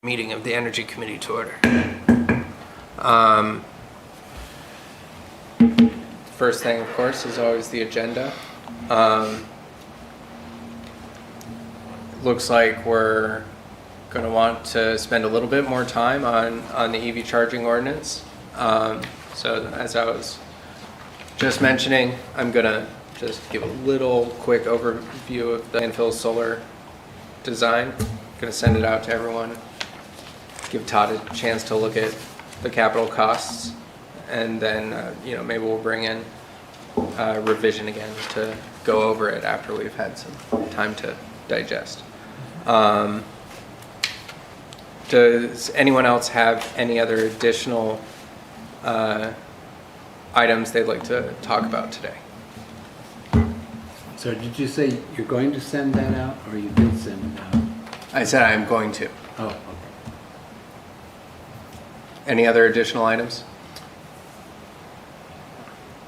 Meeting of the Energy Committee to order. First thing, of course, is always the agenda. Looks like we're going to want to spend a little bit more time on the EV charging ordinance. So as I was just mentioning, I'm going to just give a little quick overview of the landfill solar design. I'm going to send it out to everyone. Give Todd a chance to look at the capital costs, and then maybe we'll bring in revision again to go over it after we've had some time to digest. Does anyone else have any other additional items they'd like to talk about today? So did you say you're going to send that out, or you did send it out? I said I'm going to. Oh, okay. Any other additional items?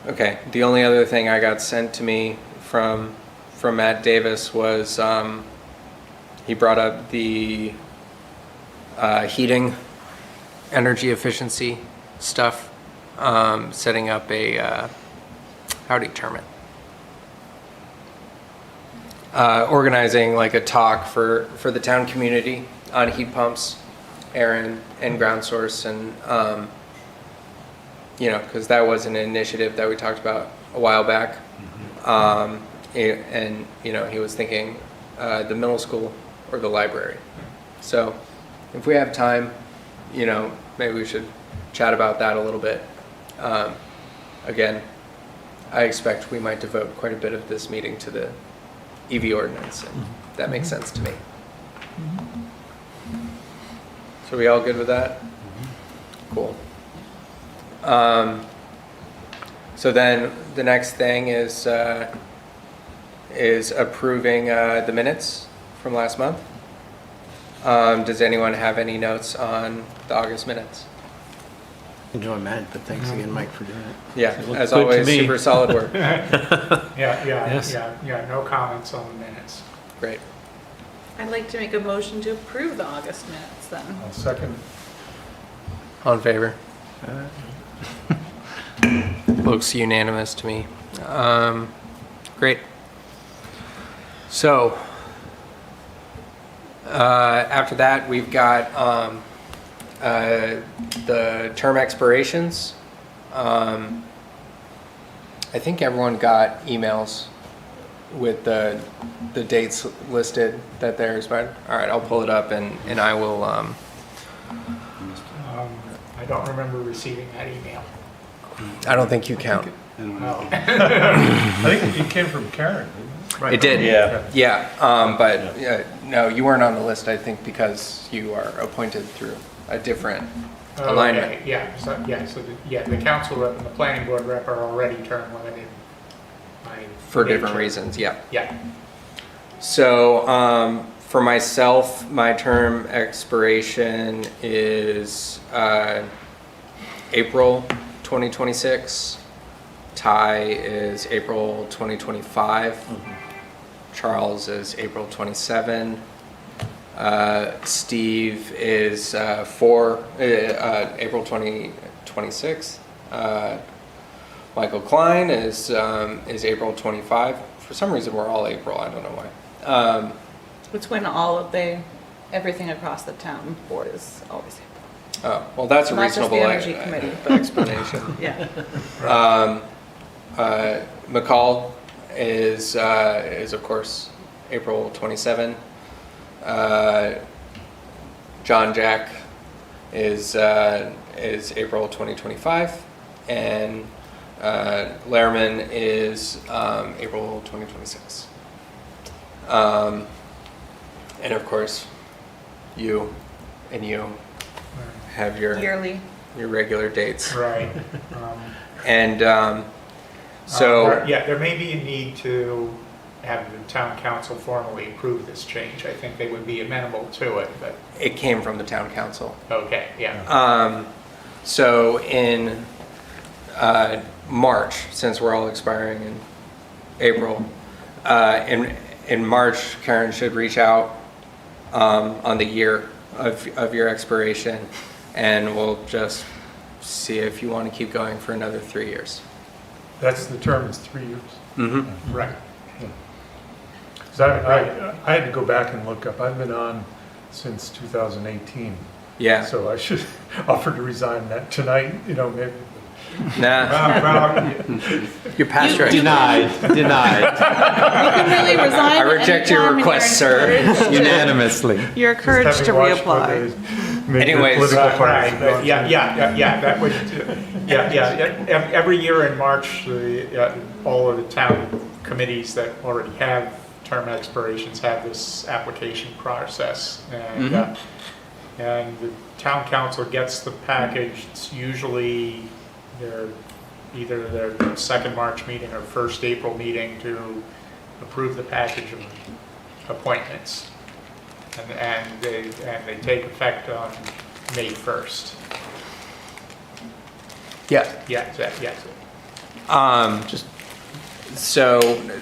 Okay, the only other thing I got sent to me from Matt Davis was he brought up the heating energy efficiency stuff, setting up a, how do you term it? Organizing like a talk for the town community on heat pumps, air and ground source, and because that was an initiative that we talked about a while back. And he was thinking the middle school or the library. So if we have time, maybe we should chat about that a little bit. Again, I expect we might devote quite a bit of this meeting to the EV ordinance, and that makes sense to me. So we all good with that? Cool. So then the next thing is approving the minutes from last month. Does anyone have any notes on the August minutes? Enjoy Matt, but thanks again, Mike, for doing it. Yeah, It as looked good to always, me. super solid work. Yes. No comments on the minutes. Great. I'd like to make a motion to approve the August minutes then. I'll second. All in favor? Looks unanimous to me. Great. So after that, we've got the term expirations. I think everyone got emails with the dates listed that they're expired. All right, I'll pull it up and I will. I don't remember receiving that email. I don't think you count. Oh. I think it came from Karen, didn't it? It did. Yeah. Yeah, but no, you weren't on the list, I think, because you are appointed through a different alignment. Okay, yeah, so the council rep and the planning board rep are already term limited. by For different nature. reasons, yeah. Yeah. So for myself, my term expiration is April 2026. Ty is April 2025. Charles is April 27. Steve is April 2026. Michael Klein is April 25. For some reason, we're all April. I don't know why. It's when everything across the town board is always April. Oh, well, that's a Not just reasonable the Energy Committee, but- explanation. Yeah. McCall is of course April 27. John Jack is April 2025, and Lehrman is April 2026. And of course, you have your Yearly. regular dates. Right. And so There may be a need to have the town council formally approve this change. I think they would be amenable to it, but, it came from the town council. okay, yeah. So in March, since we're all expiring in April, in March, Karen should reach out on the year of your expiration, and we'll just see if you want to keep going for another 3 years. That's the term, is 3 years. Mm-hmm. Right. 'Cause I had to go back and look up. I've been on since 2018. Yeah. So I should offer to resign that tonight, maybe. Nah. You're past your. Denied. You can really resign I at any reject your time and request, you're sir. encouraged- Unanimously. You're encouraged to reapply. Anyways. Right, but yeah, that would, every year in March, all of the town committees that already have term expirations have this application process. And the town council gets the package. It's usually either their second March meeting or first April meeting to approve the package of appointments. And they take effect on May 1st. Yeah. Yes. So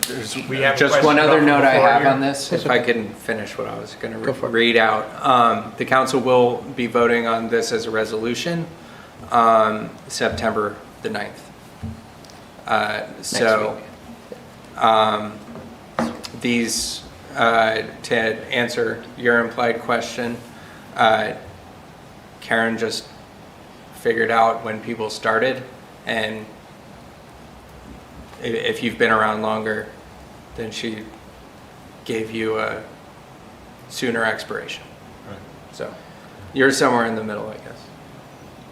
there's We have a just question one other about note I before have you. on this, if I can finish what I was going Go for to it. read out. The council will be voting on this as a resolution September the 9th. So these, to answer your implied question, Karen just figured out when people started, and if you've been around longer, then she gave you a sooner expiration. So you're somewhere in the middle, I guess.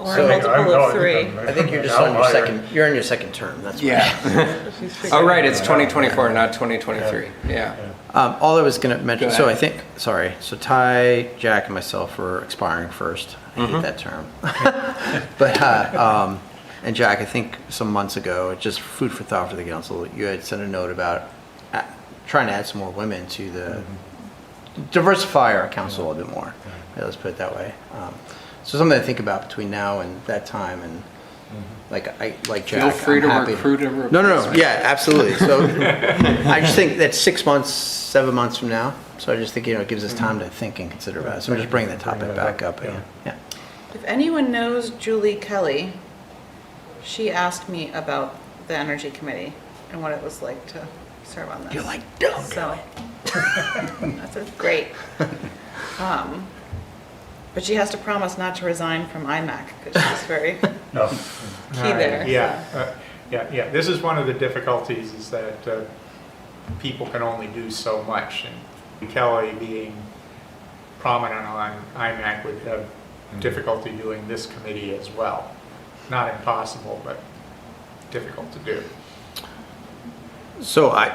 Or So- a multiple of 3. I think you're just on your second. You're in your second term. That's why. Oh, right, it's 2024, not 2023. Yeah. All I was going to mention. Go So I ahead. think. Sorry. So Ty, Jack, and myself were expiring first. I hate that term. But and Jack, I think some months ago, just food for thought for the council. You had sent a note about trying to add some more women to the diversify our council a little bit more. Yeah, let's put it that way. So something to think about between now and that time, and like Jack, Feel free I'm to happy recruit a No, replacement. yeah, absolutely. So I just think that's 6 months, 7 months from now. So I just think it gives us time to think and consider about it. So I'm just bringing that topic back up again. Yeah. If anyone knows Julie Kelly, she asked me about the Energy Committee and what it was like to serve on this. You're like, don't. So, that's great. But she has to promise not to resign from IMAC because she's very No. key there. Yeah. This is one of the difficulties, is that people can only do so much. And Kelly, being prominent on IMAC, would have difficulty doing this committee as well. Not impossible, but difficult to do. So I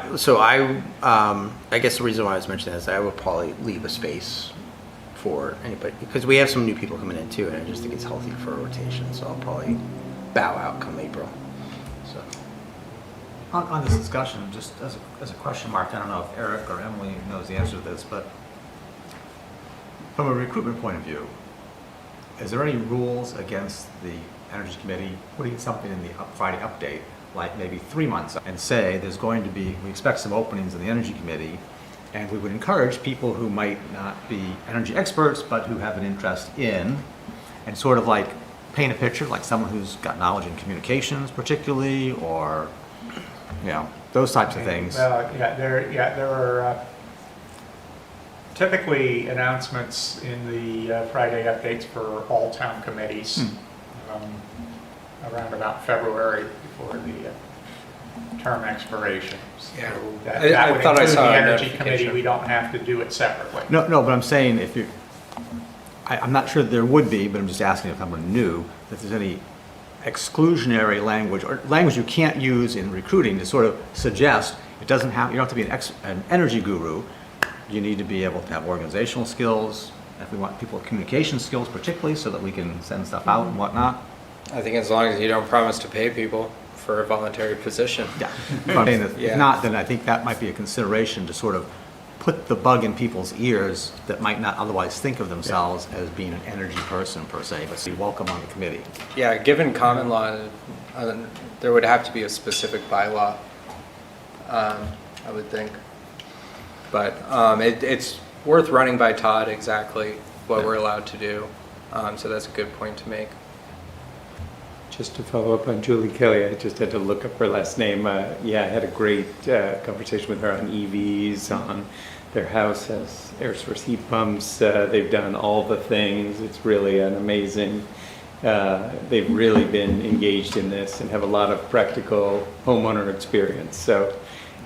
guess the reason why I was mentioning that is I would probably leave a space for anybody, because we have some new people coming in too, and I just think it's healthy for a rotation. So I'll probably bow out come April. So On this discussion, just as a question mark, I don't know if Eric or Emily knows the answer to this, but from a recruitment point of view, is there any rules against the Energy Committee putting something in the Friday update, like maybe 3 months, and say we expect some openings in the Energy Committee, and we would encourage people who might not be energy experts, but who have an interest in, and sort of like paint a picture, like someone who's got knowledge in communications particularly, or, those types of things. Well, there are typically announcements in the Friday updates for all town committees around about February before the term expiration. So Yeah. that I would thought I include saw the a Energy notification. Committee. We don't have to do it separately. No, but I'm saying I'm not sure there would be, but I'm just asking if someone knew if there's any exclusionary language or language you can't use in recruiting to sort of suggest you don't have to be an energy guru. You need to be able to have organizational skills. If we want people with communication skills particularly, so that we can send stuff out and whatnot. I think as long as you don't promise to pay people for a voluntary position. Yeah. But I'm saying that Yeah. if not, then I think that might be a consideration to sort of put the bug in people's ears that might not otherwise think of themselves as being an energy person per se, but be welcome on the committee. Yeah, given common law, there would have to be a specific bylaw, I would think. But it's worth running by Todd exactly what we're allowed to do. So that's a good point to make. Just to follow up on Julie Kelly, I just had to look up her last name. Yeah, I had a great conversation with her on EVs, on their house has air source heat pumps. They've done all the things. It's really an amazing, they've really been engaged in this and have a lot of practical homeowner experience. So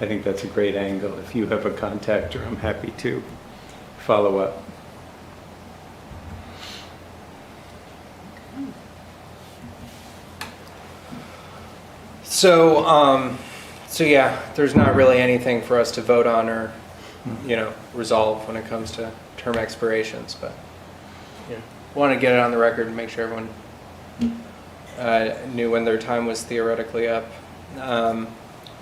I think that's a great angle. If you have a contact, or I'm happy to follow up. So yeah, there's not really anything for us to vote on or, resolve when it comes to term expirations, but want to get it on the record and make sure everyone knew when their time was theoretically up. I'll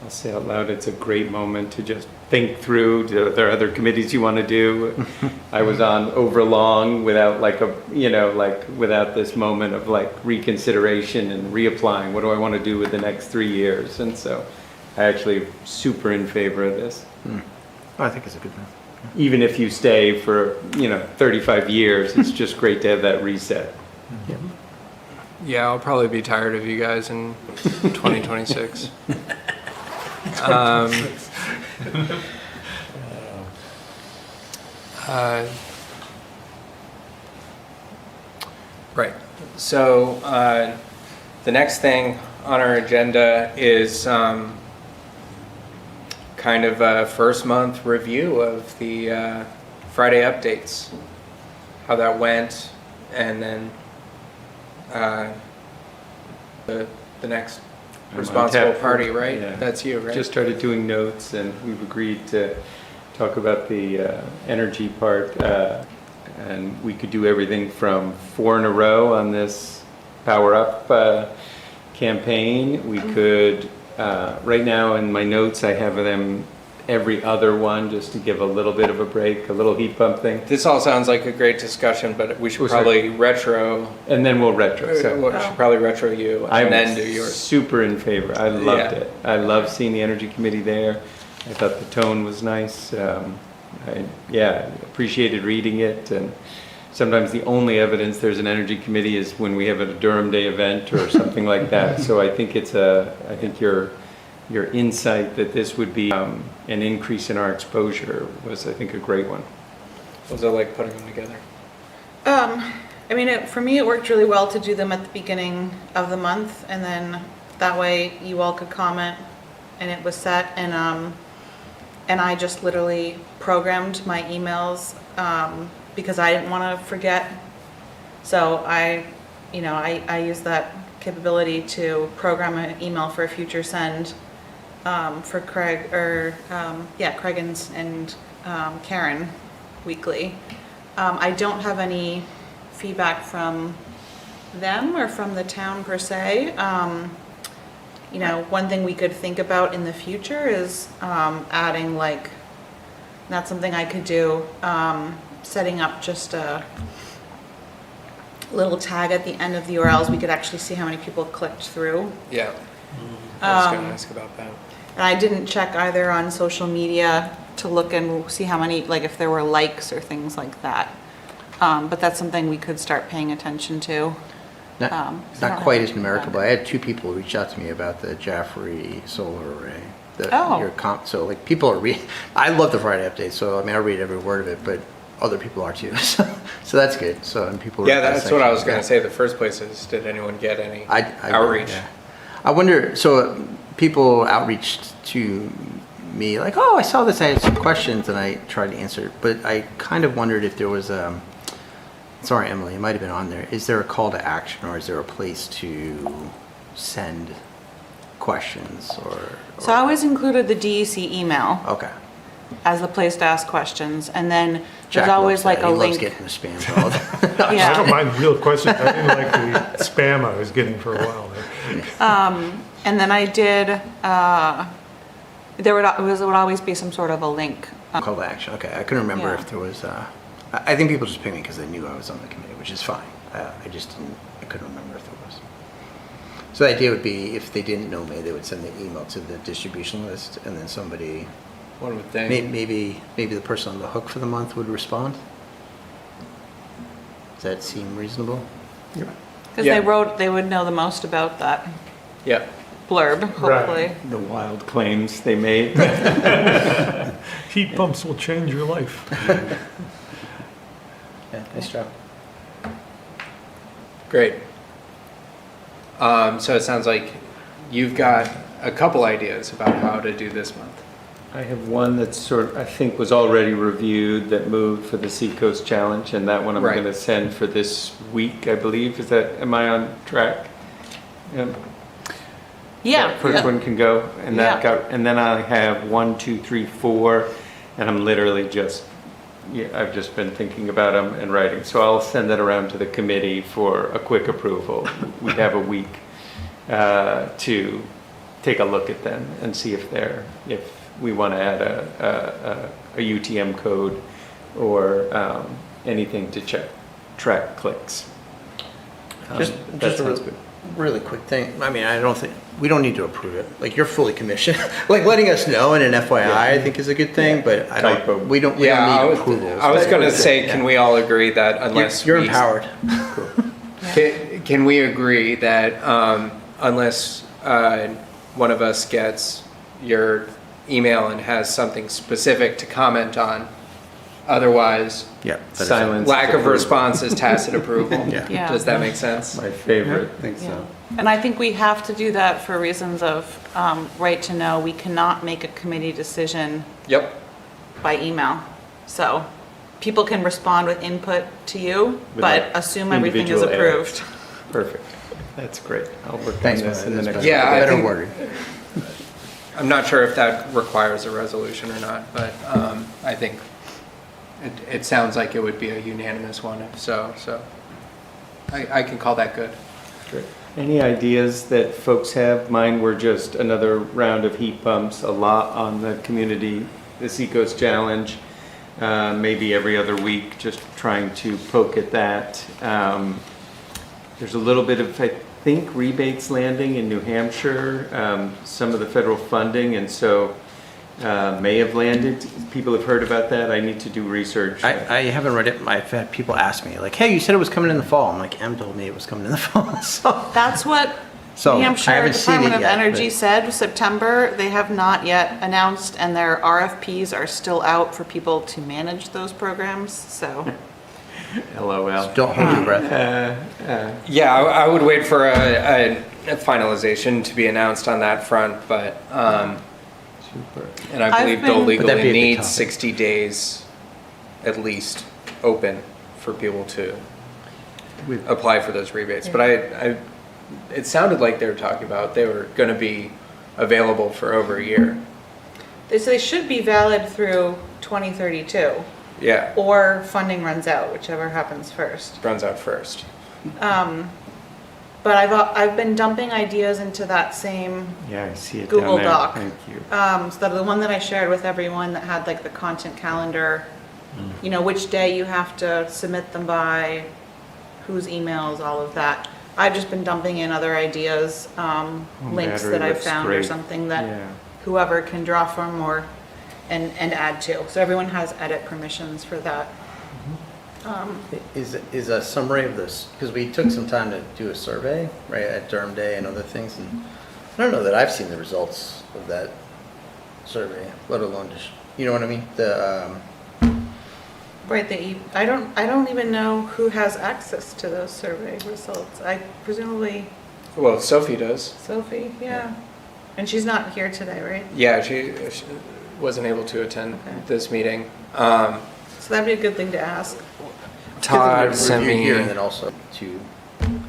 say out loud, it's a great moment to just think through, are there other committees you want to do? I was on overlong without without this moment of reconsideration and reapplying. What do I want to do with the next 3 years? And so I actually super in favor of this. I think it's a good thing. Even if you stay for, 35 years, it's just great to have that reset. Yeah, I'll probably be tired of you guys in 2026. Right. So the next thing on our agenda is kind of a first month review of the Friday updates, how that went, and then the next I'm on responsible tap for- party, right? yeah. That's you, right? Just started doing notes, and we've agreed to talk about the energy part, and we could do everything from 4 in a row on this Power Up campaign. We could, right now in my notes, I have them every other one, just to give a little bit of a break, a little heat pump thing, This all sounds like a great discussion, but we should Oh, sorry. probably retro. and then we'll retro. So We should probably retro you I'm and then do yours. super in favor. I loved Yeah. it. I love seeing the Energy Committee there. I thought the tone was nice. Appreciated reading it. And sometimes the only evidence there's an Energy Committee is when we have a Durham Day event or something like that. So I think I think your insight that this would be an increase in our exposure was, I think, a great one. What was it like putting them together? For me, it worked really well to do them at the beginning of the month, and then that way you all could comment, and it was set, and I just literally programmed my emails, because I didn't want to forget. So I used that capability to program an email for a future send, for Craig, Craig and Karen weekly. I don't have any feedback from them or from the town per se. One thing we could think about in the future is adding, that's something I could do, setting up just a little tag at the end of the URLs. We could actually see how many people clicked through. Yeah. I was going to ask about that. And I didn't check either on social media to look and see how many, if there were likes or things like that. But that's something we could start paying attention to. Not, So I not don't quite have as much numerical, feedback. but I had 2 people reach out to me about the Jaffrey solar array. Oh. So people are reading. I love the Friday update, so I read every word of it, but other people are too. So that's good. So and people. Yeah, that's what I was going to say. say. The first place is, did anyone get any I outreach? Yeah. I wonder, so people outreached to me like, oh, I saw this, I had some questions, and I tried to answer, but I kind of wondered if there was sorry, Emily, it might have been on there. Is there a call to action, or is there a place to send questions So I always included the DEC email Okay. as the place to ask questions, and then Jack there's always loves that. a He loves link. getting the spam called. I don't Yeah. mind real questions. I didn't like the spam I was getting for a while there. And then I did, there would always be some sort of a link. Call to action. Okay, I couldn't remember Yeah. if there was. I think people just picked me because they knew I was on the committee, which is fine. I just didn't. I couldn't remember if there was. So the idea would be if they didn't know me, they would send the email to the distribution list, and then somebody, One would think. maybe the person on the hook for the month would respond. Does that seem reasonable? Because Yeah. they would know the most about that Yeah. blurb, hopefully. The wild claims they made. Heat pumps will change your life. Yeah, nice job. Great. So it sounds like you've got a couple ideas about how to do this month. I have one that I think was already reviewed that moved for the Seacoast Challenge, and that one I'm Right. going to send for this week, I believe. Am I on track? Yeah. Yeah. That first yeah. one can go, and that Yeah. and then I have 1, 2, 3, 4, and I'm literally I've just been thinking about them and writing. So I'll send that around to the committee for a quick approval. We have a week to take a look at them and see if we want to add a UTM code or anything to track clicks. Just That a sounds good. really quick thing. I mean, we don't need to approve it. Like, you're fully commissioned. Like, letting us know in an FYI, I think is a good thing, but Typo. we don't Yeah, need approvals. I was going to That's say, it, can yeah. we all agree that unless You're we- empowered. Can we agree that unless one of us gets your email and has something specific to comment on, otherwise Yeah. Silence. lack of response is tacit approval? Yeah. Yeah. Does that make sense? My favorite. think Yeah. so. And I think we have to do that for reasons of right to know. We cannot make a committee decision Yep. by email. So people can respond with input to you, but Without assume everything is individual approved. Perfect. That's great. I'll work Thanks, on this Brian. in the That's next. better. Yeah, I Better think- worded. I'm not sure if that requires a resolution or not, but I think it sounds like it would be a unanimous one, so I can call that good. Great. Any ideas that folks have? Mine were just another round of heat pumps, a lot on the Seacoast Challenge, maybe every other week, just trying to poke at that. There's a little bit of, I think, rebates landing in New Hampshire, some of the federal funding, and so may have landed. People have heard about that. I need to do research. I haven't read it. I've had people ask me, like, hey, you said it was coming in the fall. I'm like, Em told me it was coming in the fall. So, That's what So, New I Hampshire haven't seen it Department of yet, Energy but- said, September. They have not yet announced, and their RFPs are still out for people to manage those programs, so. LOL. don't hold your breath. Yeah, I would wait for a finalization to be announced on that front, but, Super. and I I've believe they'll been- Would that be legally a good need topic? 60 days at least open for people to With apply for those rebates. But it sounded like they were talking about they were going to be available for over a year. They should be valid through 2032, Yeah, or funding runs out, whichever happens first. runs out first. But I've been dumping ideas into that same, Yeah, I see it Google down there. Doc. Thank you. so the one that I shared with everyone that had like the content calendar, you know, which day you have to submit them by, whose emails, all of that. I've just been dumping in other ideas, links battery that I've looks found or great. something that Yeah. whoever can draw from or, and add to. So everyone has edit permissions for that. Is a summary of this, because we took some time to do a survey, right, at Durham Day and other things, and I don't know that I've seen the results of that survey, let alone just, you know what I mean? Right, I don't even know who has access to those survey results. I presumably Well, Sophie does. Sophie, yeah. And she's not here today, right? Yeah, she wasn't able to attend Okay. this meeting. So that'd be a good thing to ask. Todd sent Review me. here and then also to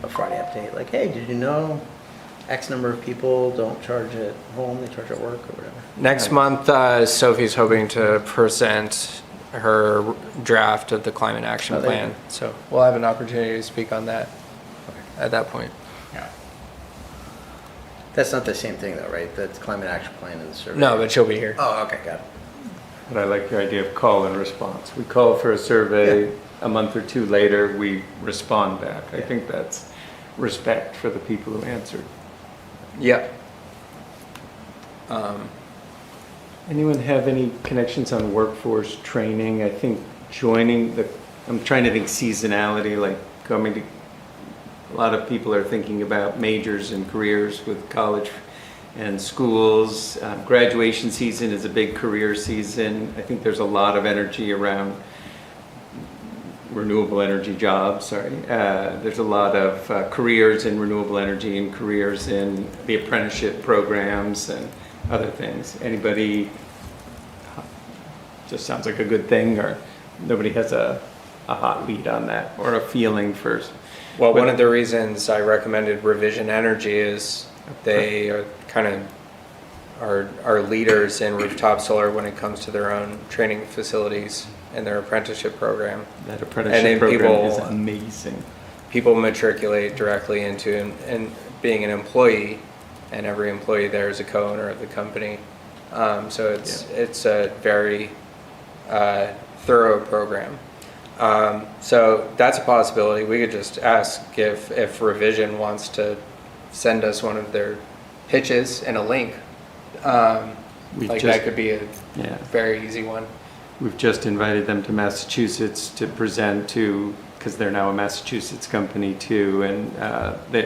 a Friday update, like, hey, did you know X number of people don't charge at home, they charge at work or whatever? Next month, Sophie's hoping to present her draft of the climate action Oh, there you plan. So we'll have an opportunity to speak on that at that point. Yeah. That's not the same thing though, right? That's climate action plan and the survey. No, but she'll be here. Oh, okay, got it. But I like your idea of call and response. We call for a survey, a month or two later, we respond back. I Yeah. think that's respect for the people who answered. Yep. Anyone have any connections on workforce training? I think joining the I'm trying to think seasonality, like coming to, a lot of people are thinking about majors and careers with college and schools. Graduation season is a big career season. I think there's a lot of energy around renewable energy jobs, sorry. There's a lot of careers in renewable energy and careers in the apprenticeship programs and other things. Anybody, just sounds like a good thing, or nobody has a hot lead on that or a feeling first? Well, one of the reasons I recommended Revision Energy is they are kind of are leaders in rooftop solar when it comes to their own training facilities and their apprenticeship program. That And apprenticeship then program is people- amazing. People matriculate directly into and being an employee, and every employee there is a co-owner of the company. So it's a very thorough program. So that's a possibility. We could just ask if Revision wants to send us one of their pitches and a link. We've Like just- that could be a Yeah. very easy one. We've just invited them to Massachusetts to present to, because they're now a Massachusetts company too, and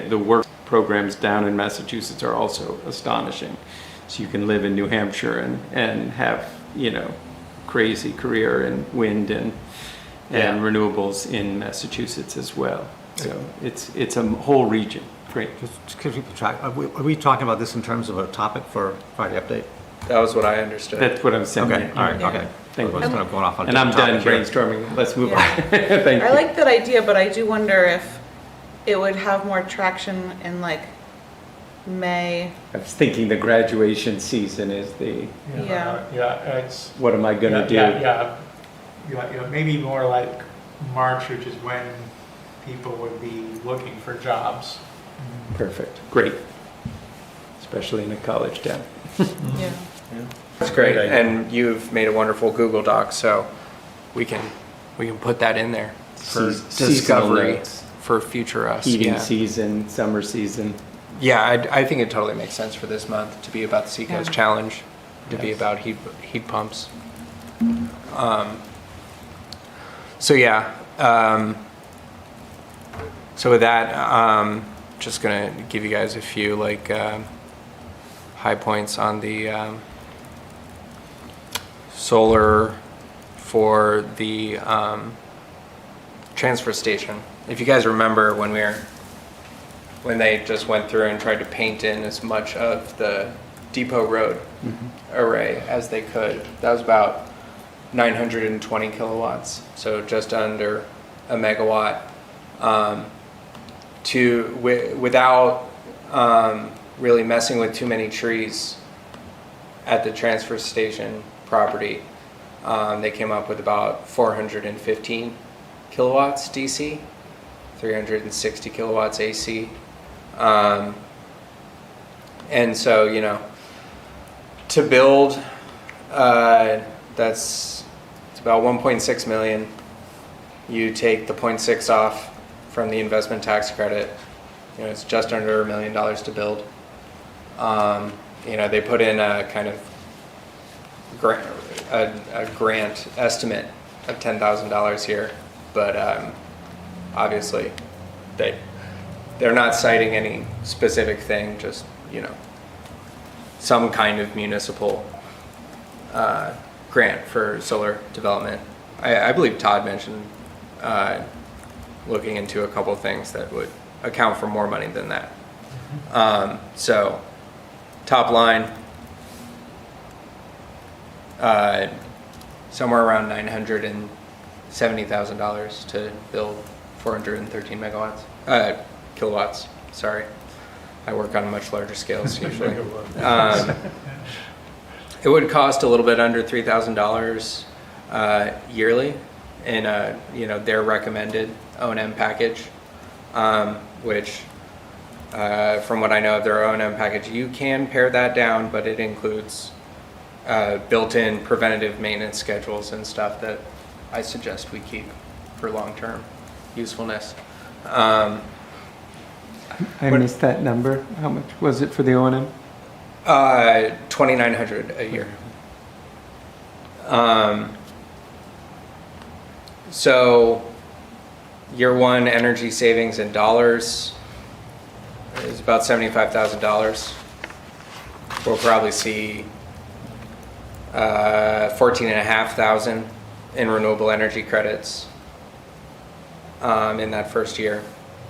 the work programs down in Massachusetts are also astonishing. So you can live in New Hampshire and have, crazy career in wind and renewables in Massachusetts as well. So it's a whole region. Great. Just keep people track. Are we talking about this in terms of a topic for Friday update? That was what I understood. That's what I'm saying. Okay, all right, Yeah. okay. Thank you. Otherwise, kind of going off on a And I'm different done topic here. brainstorming. Let's move Yeah. on. Thank you. I like that idea, but I do wonder if it would have more traction in like May. I was thinking the graduation season is the, Yeah. Yeah, it's. what am I gonna do? Yeah, maybe more like March, which is when people would be looking for jobs. Perfect, great. Especially in a college town. Yeah. That's great, Great idea. and you've made a wonderful Google Doc, so we can put that in there for Seasonal discovery notes. for future us. Heating Yeah, season, summer season. yeah, I think it totally makes sense for this month to be about the Seacoast Yeah. Challenge, to be Yes. about heat pumps. So yeah, so with that, just gonna give you guys a few high points on the solar for the transfer station. If you guys remember when they just went through and tried to paint in as much of the Depot Road array as they could, that was about 920 kilowatts, so just under a megawatt. Without really messing with too many trees at the transfer station property, they came up with about 415 kilowatts DC, 360 kilowatts AC. And so, to build, it's about 1.6 million. You take the 0.6 off from the investment tax credit, it's just under $1 million to build. They put in a kind of a grant estimate of $10,000 here, but obviously they're not citing any specific thing, just some kind of municipal grant for solar development. I believe Todd mentioned looking into a couple things that would account for more money than that. So top line, somewhere around $970,000 to build 413 kilowatts. Sorry, I work on much larger scales usually. It would cost a little bit under $3,000 yearly in their recommended O&M package, which from what I know of their O&M package, you can pare that down, but it includes built-in preventative maintenance schedules and stuff that I suggest we keep for long-term usefulness. I missed that number. How much was it for the O&M? $2,900 a year. So year one energy savings in dollars is about $75,000. We'll probably see 14,500 in renewable energy credits in that first year,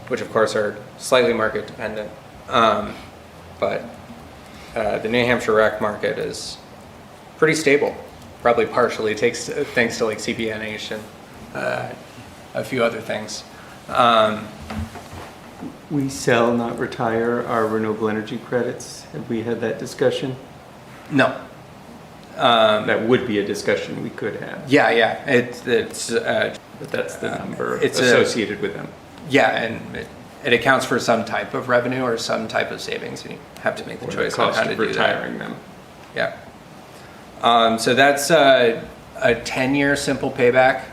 which of course are slightly market dependent. But the New Hampshire rec market is pretty stable, probably partially thanks to like CPNH and a few other things. We sell, not retire, our renewable energy credits. Have we had that discussion? No. That would be a discussion we could have. Yeah, it's But that's the number it's associated with them. yeah, and it accounts for some type of revenue or some type of savings, and you have to make the Or the choice on cost how to of do that. retiring them. Yeah. So that's a 10-year simple payback.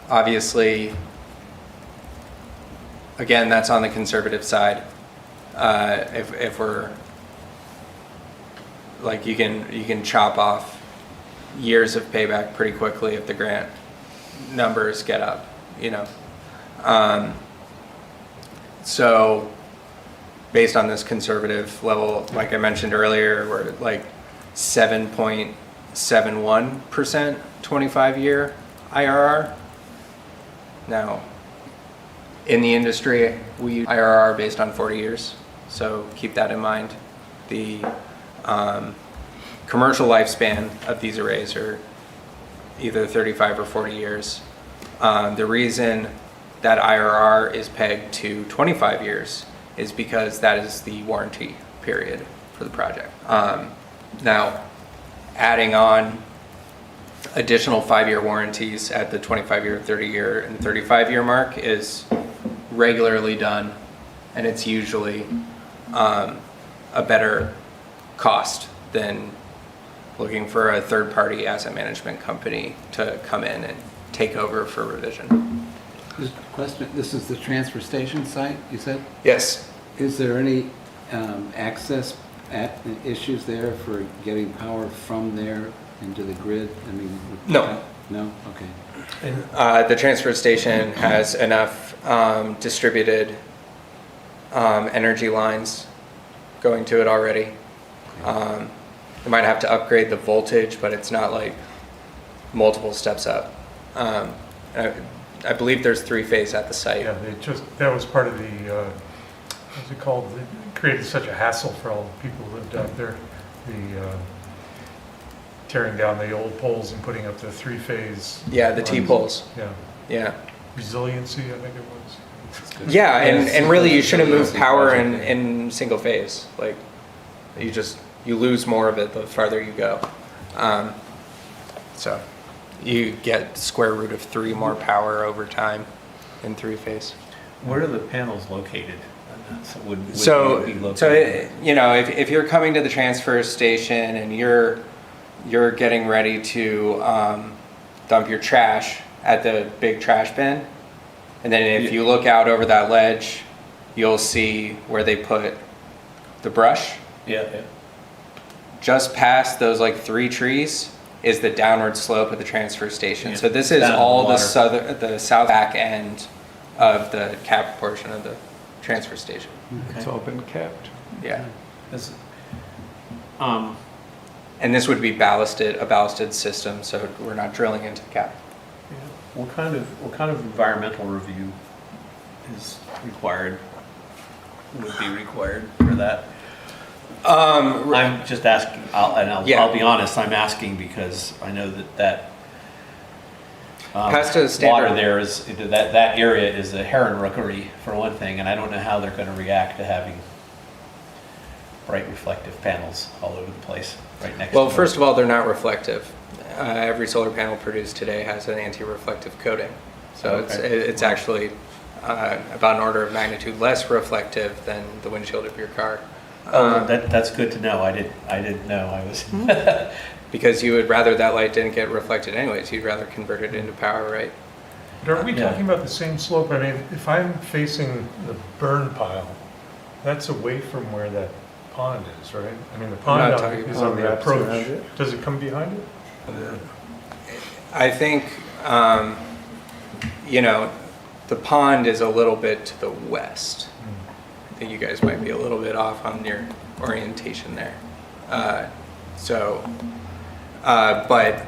Obviously, again, that's on the conservative side. If we're like, you can chop off years of payback pretty quickly if the grant numbers get up, you know. So based on this conservative level, like I mentioned earlier, we're at like 7.71% 25-year IRR. Now, in the industry, we use IRR based on 40 years, so keep that in mind. The commercial lifespan of these arrays are either 35 or 40 years. The reason that IRR is pegged to 25 years is because that is the warranty period for the project. Now, adding on additional 5-year warranties at the 25-year, 30-year, and 35-year mark is regularly done, and it's usually a better cost than looking for a third-party asset management company to come in and take over for revision. Just a question, this is the transfer station site, you said? Yes. Is there any access issues there for getting power from there into the grid? I mean, No. No? Okay. The transfer station has enough distributed energy lines going to it already. They might have to upgrade the voltage, but it's not like multiple steps up. I believe there's 3-phase at the site. Yeah, that was part of the, what's it called? It created such a hassle for all the people who lived out there. The tearing down the old poles and putting up the 3-phase. Yeah, the T-poles. Yeah, Yeah. resiliency, I think it was. Yeah, and really you shouldn't move power in single phase. Like, you lose more of it the farther you go. So you get square root of 3 more power over time in 3-phase. Where are the panels located? Would So, they be located? you know, if you're coming to the transfer station and you're getting ready to dump your trash at the big trash bin, and then if you look out over that ledge, you'll see where they put the brush. Yeah. Just past those like 3 trees is the downward slope of the transfer station. Yeah. So this is Down to the all the water. the south back end of the cap portion of the transfer station. It's all been kept. Yeah. Is- And this would be a ballasted system, so we're not drilling into the cap. What kind of environmental review is required, would be required for that? I'm just asking, I'll be honest, I'm asking because I know that Has to standard- water there is, that area is a heron rookery for one thing, and I don't know how they're gonna react to having bright reflective panels all over the place, right next to Well, them. first of all, they're not reflective. Every solar panel produced today has an anti-reflective coating. So Okay. it's actually about an order of magnitude less reflective than the windshield of your car. That's good to know. I didn't know. I was. Because you would rather that light didn't get reflected anyways. You'd rather convert it into power, right? But are we Yeah. talking about the same slope? I mean, if I'm facing the burn pile, that's away from where that pond is, right? I mean, the pond not on- talking is about on the wraps approach. around it. Does it come behind it? I think you know, the pond is a little bit to the west. I think you guys might be a little bit off on your orientation there. But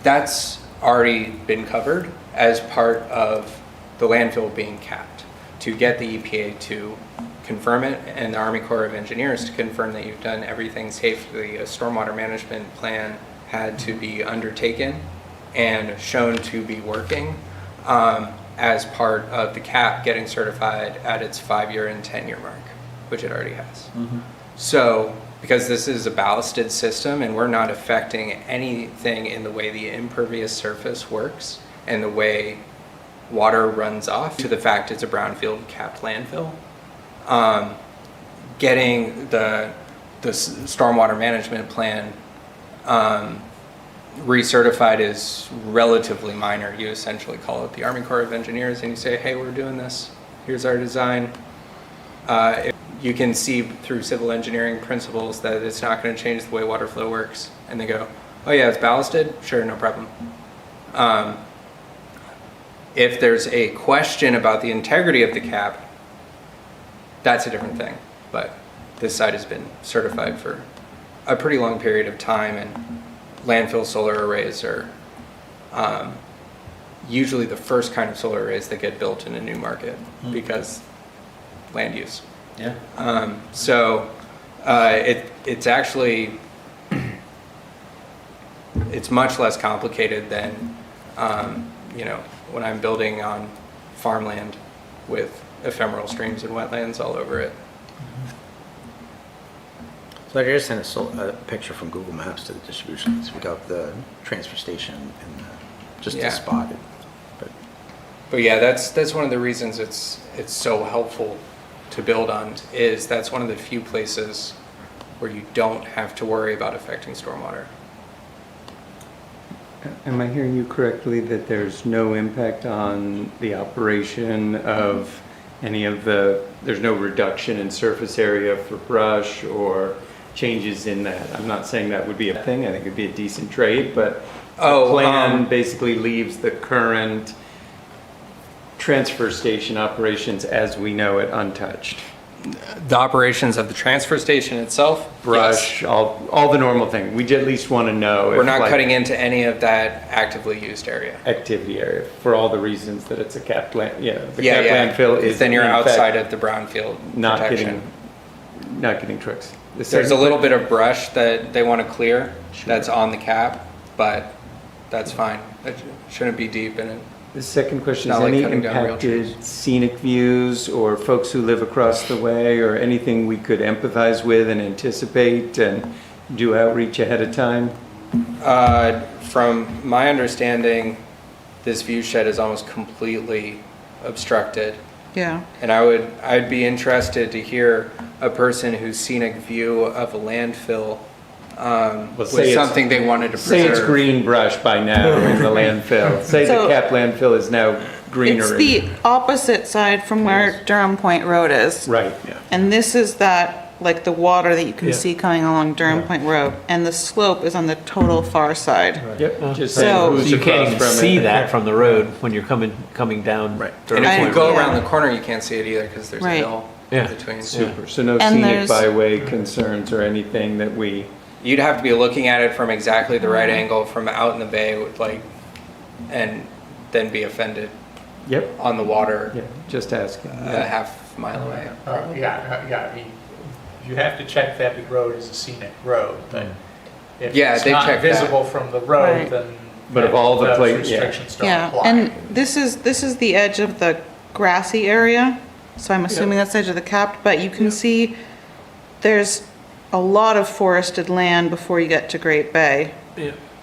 that's already been covered as part of the landfill being capped, to get the EPA to confirm it and the Army Corps of Engineers to confirm that you've done everything safely. A stormwater management plan had to be undertaken and shown to be working as part of the cap getting certified at its 5-year and 10-year mark, which it already has. So, because this is a ballasted system and we're not affecting anything in the way the impervious surface works and the way water runs off, to the fact it's a brownfield capped landfill, getting the stormwater management plan recertified is relatively minor. You essentially call it the Army Corps of Engineers and you say, hey, we're doing this. Here's our design. You can see through civil engineering principles that it's not going to change the way water flow works. And they go, oh yeah, it's ballasted? Sure, no problem. If there's a question about the integrity of the cap, that's a different thing. But this site has been certified for a pretty long period of time, and landfill solar arrays are usually the first kind of solar arrays that get built in a new market because land use. Yeah. It's actually, it's much less complicated than, you know, when I'm building on farmland with ephemeral streams and wetlands all over it. So I just sent a picture from Google Maps to the distribution. So we got the transfer station and just Yeah. to spot it. But yeah, that's one of the reasons it's so helpful to build on, is that's one of the few places where you don't have to worry about affecting stormwater. Am I hearing you correctly that there's no impact on the operation of any of there's no reduction in surface area for brush or changes in that? I'm not saying that would be a thing. I think it'd be a decent trade, but the plan basically leaves the current transfer station operations as we know it untouched. The operations of the transfer station itself, Brush, yes. all the normal thing. We at least want to know. We're if, not like, cutting into any of that actively used area. activity area for all the reasons that it's a capped land. Yeah, the Yeah, capped landfill is then you're in fact, outside of the brownfield not protection. getting trucks. The There's second a little bit of brush that they want to clear that's on the cap, but that's fine. That shouldn't be deep in it. The second question It's is not like any cutting down real impacted scenic views or folks who live across the way or anything we could empathize with and anticipate and do outreach ahead of time? From my understanding, this view shed is almost completely obstructed. Yeah. And I'd be interested to hear a person whose scenic view of a landfill was say it's- something they wanted to Say it's preserve. green brush by now in the landfill. Say the So- capped landfill is now greenery. It's the opposite side from where Durham Point Road is. Right. And this is that, like the water that you can Yeah. see coming along Durham Point Road. And the slope is on the total far side. Yep. Just So- saying who's So you can't across even from see it. that from the road when you're coming down. Right. And if you I- go yeah. around the corner, you can't see it either because there's a Right. hill Yeah. between. Super. So no And scenic there's- byway concerns or anything that we. You'd have to be looking at it from exactly the right angle from out in the bay with and then be offended Yep. on the water Yeah. Just asking. a half mile away. Yeah, I mean, you have to check that the road is a scenic road, but if Yeah, it's they not checked that. visible from the road, Right. then But of all the those pla- yeah. restrictions don't Yeah, apply. and this is the edge of the grassy area, so I'm assuming that's the edge of the capped, but you can see there's a lot of forested land before you get to Great Bay.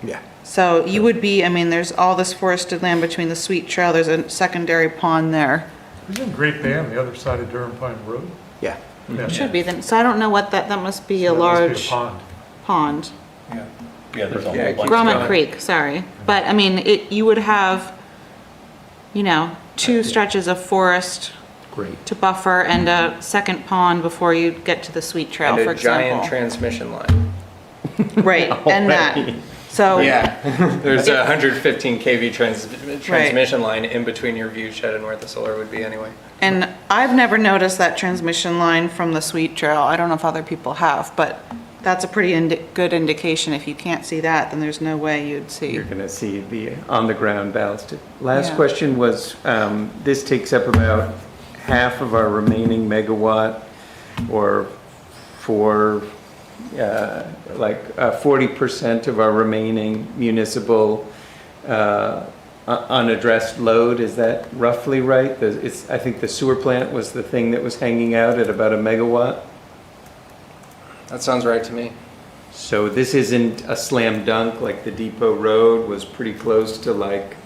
Yeah. So you would be, I mean, there's all this forested land between the Sweet Trail, there's a secondary pond there. Isn't Great Bay on the other side of Durham Pine Road? Yeah. Yeah. Should be then, so I don't know what that must be a That must be large pond. pond. Yeah, there's a Yeah, whole bunch. Grommet going. Creek, sorry. But I mean, you would have, you know, two stretches of forest Great. to buffer and a second pond before you get to the Sweet Trail, And for a giant example. transmission line. Right, and that. So. Yeah, there's a 115 kV transmission line in between your view shed and where the solar would be anyway. And I've never noticed that transmission line from the Sweet Trail. I don't know if other people have, but that's a pretty good indication. If you can't see that, then there's no way you'd see. You're going to see the on-the-ground ballasted. Last Yeah. question was, this takes up about half of our remaining megawatt, or for like 40% of our remaining municipal unaddressed load. Is that roughly right? I think the sewer plant was the thing that was hanging out at about a megawatt. That sounds right to me. So this isn't a slam dunk, like the Depot Road was pretty close to like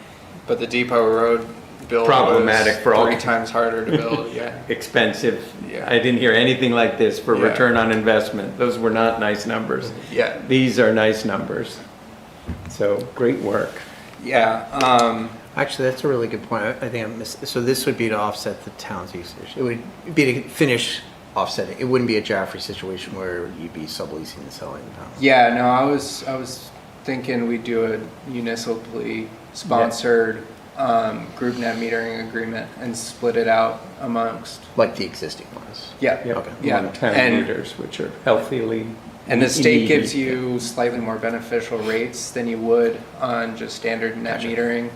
But the Depot Road build Problematic was for all- 3 times harder to build, yeah. expensive. Yeah. I didn't hear anything like this for Yeah. return on investment. Those were not nice numbers. Yeah, These are nice numbers. So great work. yeah. Actually, that's a really good point. I think I missed, so this would be to offset the town's usage. It would be to finish offsetting. It wouldn't be a Jaffrey situation where you'd be subleasing and selling the town. Yeah, no, I was thinking we'd do a municipally sponsored group net metering agreement and split it out amongst. Like the existing ones. Yeah, Yep. Okay. Yeah. One-time And- meters, which are healthily. and the state gives EV. you slightly more beneficial rates than you would on just standard net metering.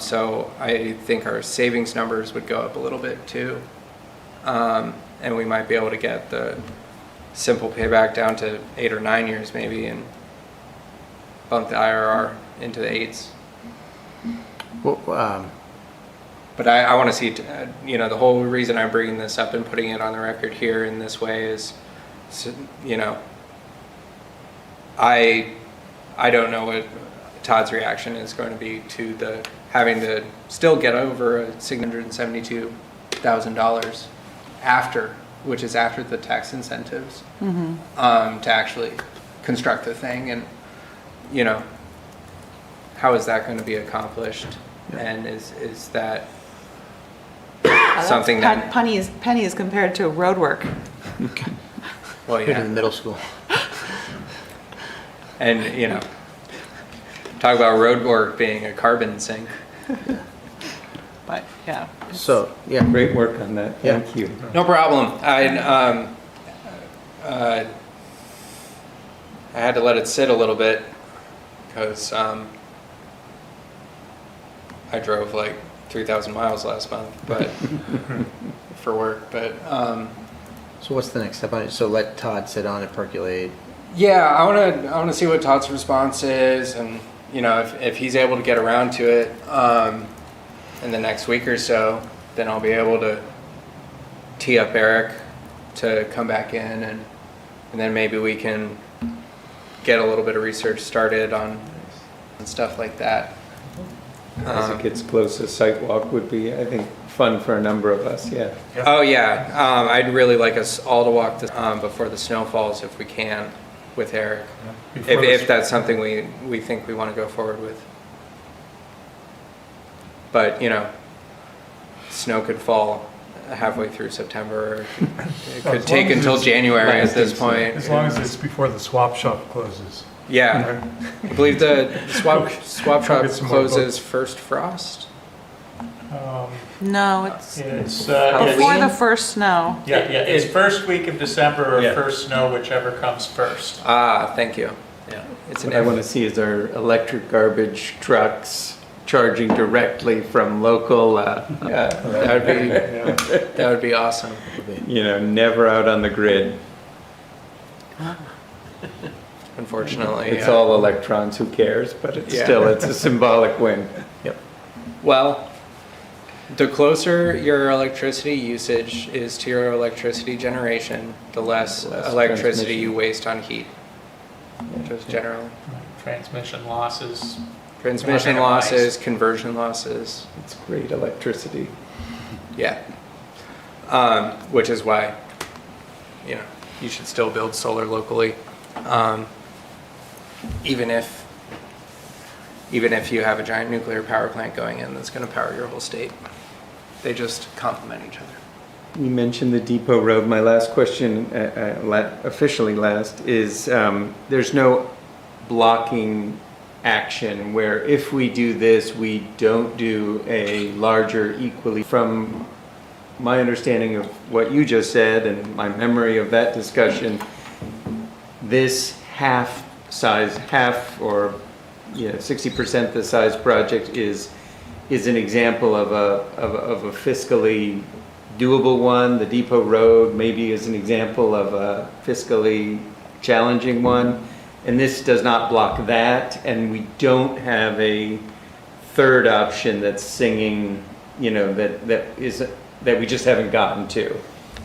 So I think our savings numbers would go up a little bit too. And we might be able to get the simple payback down to 8 or 9 years maybe and bump the IRR into the 8s. Well, But I want to see, the whole reason I'm bringing this up and putting it on the record here in this way is, I don't know what Todd's reaction is going to be to having to still get over a $672,000 which is after the tax incentives, to actually construct the thing. And, how is that going to be accomplished? And is that something that, Pennies compared to road work. well, in yeah. middle school. And, talk about road work being a carbon sink. But, yeah. So, yeah. Great work on that. Yeah. Thank you. No problem. I had to let it sit a little bit because I drove like 3,000 miles last month, but for work. But So what's the next step on it? So let Todd sit on it, percolate. yeah, I want to see what Todd's response is, and if he's able to get around to it in the next week or so, then I'll be able to tee up Eric to come back in, and then maybe we can get a little bit of research started on stuff like that. As it gets close, a site walk would be, I think, fun for a number of us, yeah. Oh yeah, I'd really like us all to walk this before the snow falls if we can with Eric, if that's something we think we want to go forward with. But snow could fall halfway through September. Or it could As take long as until it's- January at this As point. As long as it's before the swap shop closes. Yeah, I believe the swap shop Get some more closes first frost. No, it's It's, before the it's, first snow. it's first week of December or Yeah. first snow, whichever comes first. Ah, thank you. Yeah. It's an What I want to see is our electric garbage trucks charging directly from local, that would be awesome. never out on the grid. Unfortunately, It's all electrons, who cares? But it's Yeah. still, it's a symbolic win. well. The closer your electricity usage is to your electricity generation, the less Less electricity transmission. you waste on heat. Just generally. Transmission losses. Transmission minimized. losses, conversion losses, It's great electricity. yeah. Which is why, you should still build solar locally, even if you have a giant nuclear power plant going in that's going to power your whole state. They just complement each other. You mentioned the Depot Road. My last question, officially last, is there's no blocking action where if we do this, we don't do a larger equally. From my understanding of what you just said and my memory of that discussion, this half or 60% the size project is an example of a fiscally doable one. The Depot Road maybe is an example of a fiscally challenging one. And this does not block that, and we don't have a third option that's singing, that we just haven't gotten to.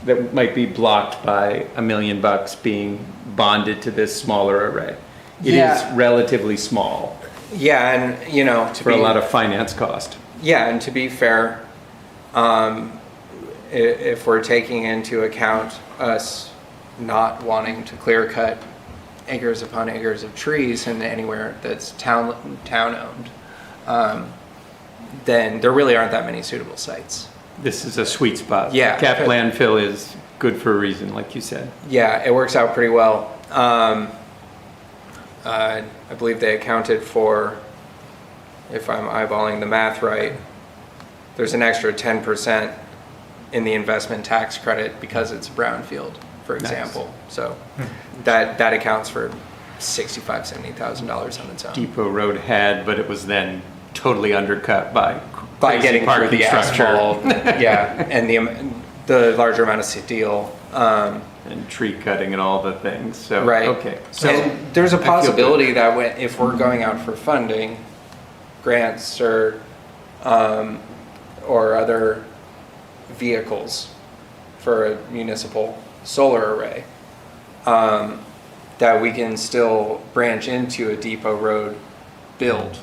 That might be blocked by $1 million being bonded to this smaller array. It is relatively small Yeah, and for a lot of finance cost. Yeah, and to be fair, if we're taking into account us not wanting to clear cut acres upon acres of trees and anywhere that's town owned, then there really aren't that many suitable sites. This is a sweet spot. Yeah. Cap landfill is good for a reason, like you said. Yeah, it works out pretty well. I believe they accounted for, if I'm eyeballing the math right, there's an extra 10% in the investment tax credit because it's a brownfield, for example. So that accounts for $65,000, $70,000 on its own. Depot Road had, but it was then totally undercut by Getting parking through the structure. asphalt, yeah, and the larger amount of steel. And tree cutting and all the things. So Right. okay. So there's a I feel possibility that if we're going out for funding, grants or other vehicles for a municipal solar array, that we can still branch into a Depot Road build.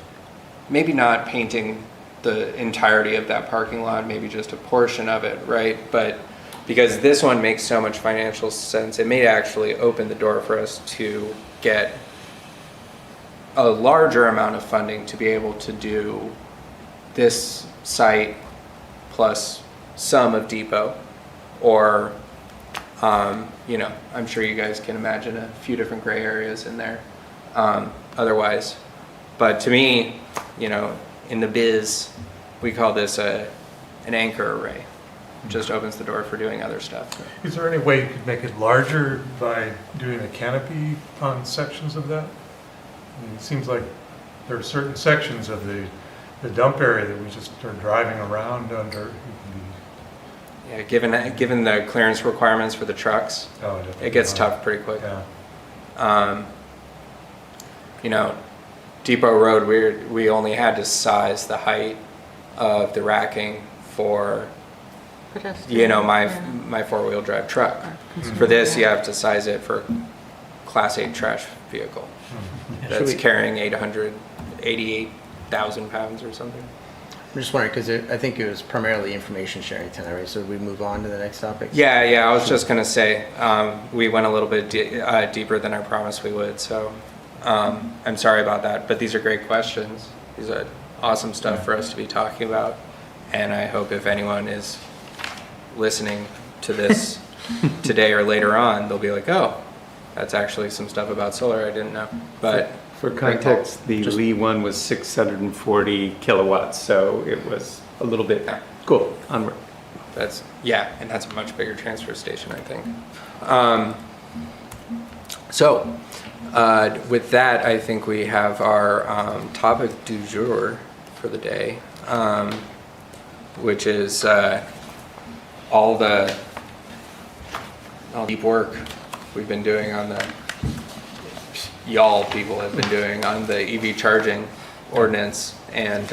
Maybe not painting the entirety of that parking lot, maybe just a portion of it, right? But because this one makes so much financial sense, it may actually open the door for us to get a larger amount of funding to be able to do this site plus some of Depot, or I'm sure you guys can imagine a few different gray areas in there otherwise. But to me, in the biz, we call this an anchor array. It just opens the door for doing other stuff. Is there any way you could make it larger by doing a canopy on sections of that? I mean, it seems like there are certain sections of the dump area that we just are driving around under. Yeah, given the clearance requirements for the trucks, it gets tough pretty quick. Yeah. Depot Road, we only had to size the height of the racking for my four-wheel drive truck. For this, you have to size it for Class 8 trash vehicle that's carrying 888,000 pounds or something. I'm just wondering, because I think it was primarily information sharing tonight, right? So we move on to the next topic? Yeah, I was just going to say, we went a little bit deeper than I promised we would, so I'm sorry about that, but these are great questions. These are awesome stuff for us to be talking about, and I hope if anyone is listening to this today or later on, they'll be like, oh, that's actually some stuff about solar I didn't know. But for context, the Lee one was 640 kilowatts, so it was a little bit cool. Onward. and that's a much bigger transfer station, I think. With that, I think we have our topic du jour for the day, which is all the deep work we've been doing on y'all people have been doing on the EV charging ordinance, and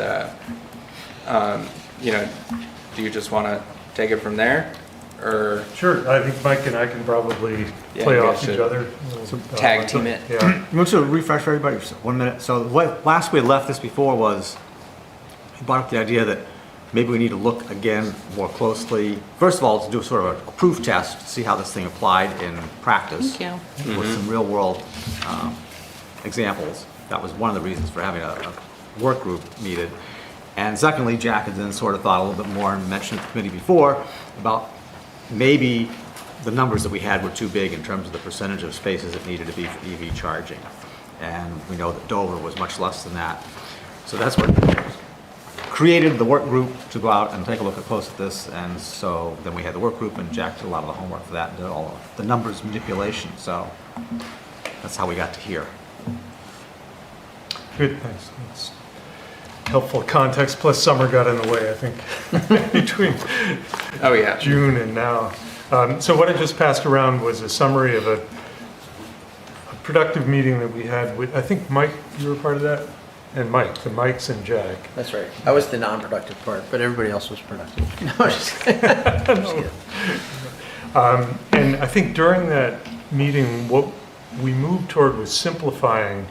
do you just want to take it from there, or Sure, I think Mike and I can probably play you off guys each should other. tag team it? Yeah. You want to refresh for everybody for 1 minute? So last we had left this before was, he brought up the idea that maybe we need to look again more closely. First of all, to do sort of a proof test, to see how this thing applied in practice. Thank With some real world examples. That was one of the reasons for having a work group needed. And secondly, Jack had then sort of thought a little bit more and mentioned at the committee before about maybe the numbers that we had were too big in terms of the percentage of spaces that needed to be for EV charging. and we know that Dover was much less than that. So that's what created the work group to go out and take a look close at this, and so then we had the work group, and Jack did a lot of the homework for that, and did all of the numbers manipulation, so that's how we got to here. Good, thanks. That's helpful context, plus summer got in the way, I think, between Oh, yeah. June and now. So what I just passed around was a summary of a productive meeting that we had with, I think, Mike, you were part of that? And Mike, the Mikes and Jack. That's right. I was the non-productive part, but everybody else was productive. No, just kidding. And I think during that meeting, what we moved toward was simplifying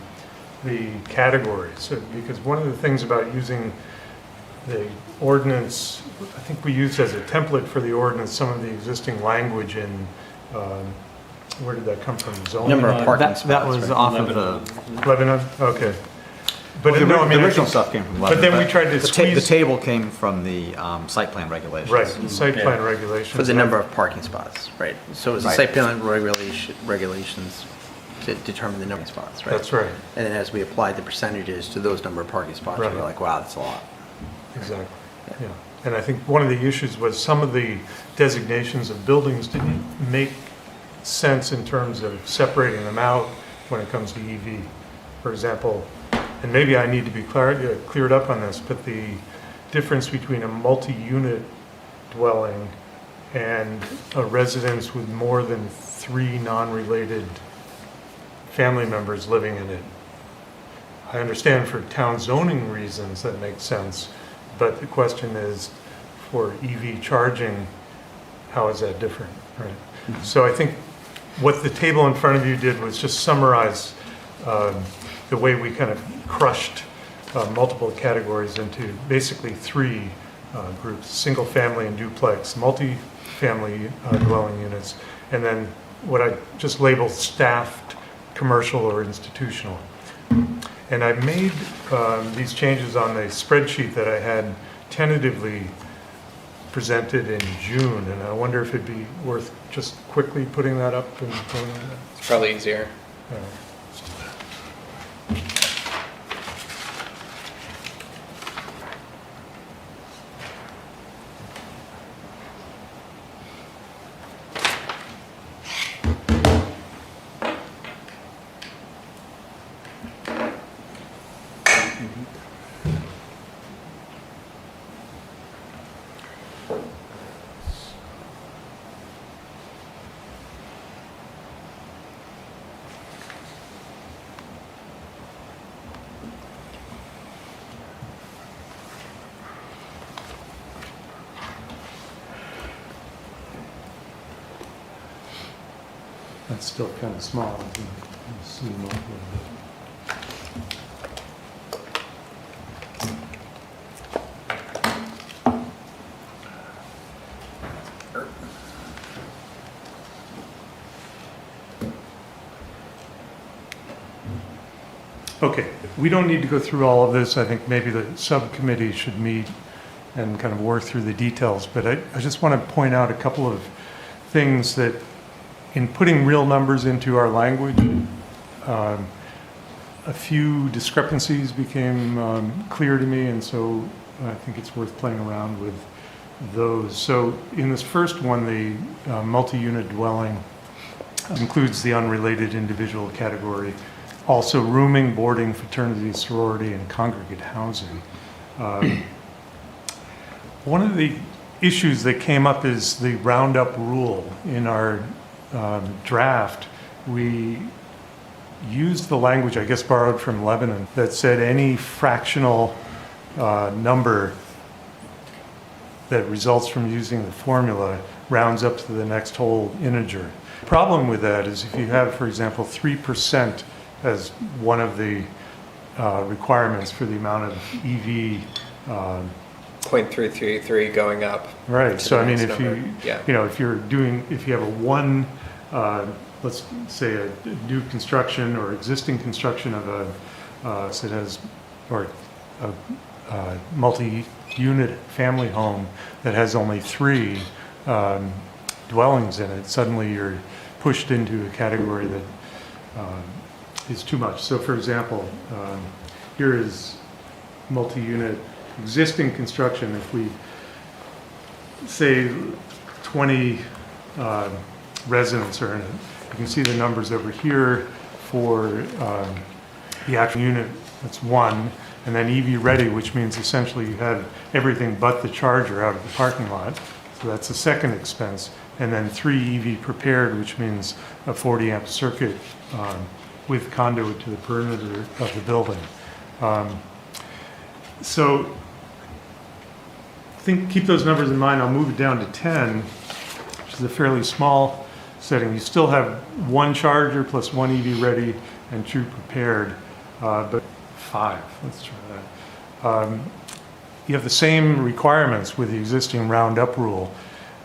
the categories. So, because one of the things about using the ordinance, I think we used as a template for the ordinance some of the existing language in, where did that come from? Zoning? Number of parking That spots. was right? off of the, Lebanon? Okay. But the no, I mean, I original think- stuff came from but Lebanon. then we tried to the squeeze- table came from the site plan regulations. Right, the site plan regulations. For the number of parking spots, right? So it was the Right. site plan regulations to determine the number of spots, right? That's right, And then as we applied the percentages to those number of parking spots, we Right. were like, wow, that's a lot. exactly, yeah. And I think one of the issues was some of the designations of buildings didn't make sense in terms of separating them out when it comes to EV. For example, and maybe I need to be cleared up on this, but the difference between a multi-unit dwelling and a residence with more than 3 non-related family members living in it. I understand for town zoning reasons that makes sense, but the question is, for EV charging, how is that different, right? So I think what the table in front of you did was just summarize the way we kind of crushed multiple categories into basically 3 groups: single family and duplex, multi-family dwelling units, and then what I just labeled staffed, commercial or institutional. And I made these changes on the spreadsheet that I had tentatively presented in June, and I wonder if it'd be worth just quickly putting that up and going on that. It's probably easier. That's still kind of small. I can zoom up a little bit. Okay, we don't need to go through all of this. I think maybe the subcommittee should meet and kind of work through the details. But I just want to point out a couple of things that, in putting real numbers into our language, a few discrepancies became clear to me, and so I think it's worth playing around with those. So in this first one, the multi-unit dwelling includes the unrelated individual category, also rooming, boarding, fraternity, sorority, and congregate housing. One of the issues that came up is the roundup rule. In our draft, we used the language, I guess borrowed from Lebanon, that said any fractional number that results from using the formula rounds up to the next whole integer. The problem with that is if you have, for example, 3% as one of the requirements for the amount of EV. 0.333 going up. Right, to so the I mean, next if number. you, Yeah. you know, if you have a one, let's say a new construction or existing construction of a, so it has, or a multi-unit family home that has only 3 dwellings in it, suddenly you're pushed into a category that is too much. So for example, here is multi-unit existing construction. If we say 20 residents are in it, you can see the numbers over here for the actual unit, that's 1, and then EV ready, which means essentially you have everything but the charger out of the parking lot. So that's the second expense. And then 3 EV prepared, which means a 40 amp circuit with conduit to the perimeter of the building. So keep those numbers in mind. I'll move it down to 10, which is a fairly small setting. You still have 1 charger plus 1 EV ready and 2 prepared, but 5, let's try that. You have the same requirements with the existing round-up rule.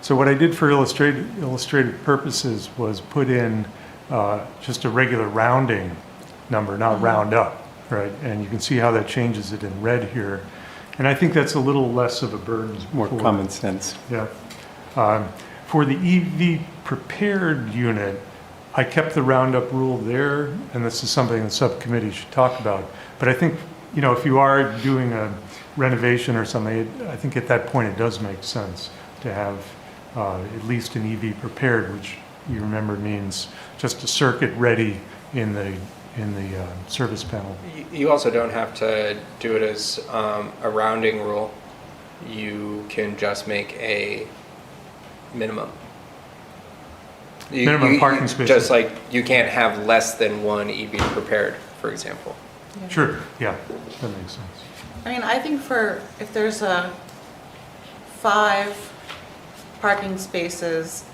So what I did for illustrative purposes was put in just a regular rounding number, not round up, right? And you can see how that changes it in red here. And I think that's a little less of a burden. More common sense. Yeah. For the EV prepared unit, I kept the roundup rule there, and this is something the subcommittee should talk about. But I think, you know, if you are doing a renovation or something, I think at that point it does make sense to have at least an EV prepared, which you remember means just a circuit ready in the service panel. You also don't have to do it as a rounding rule. You can just make a minimum. Minimum parking spaces. Just like you can't have less than 1 EV prepared, for example. Sure, yeah, that makes sense. I mean, I think if there's 5 parking spaces,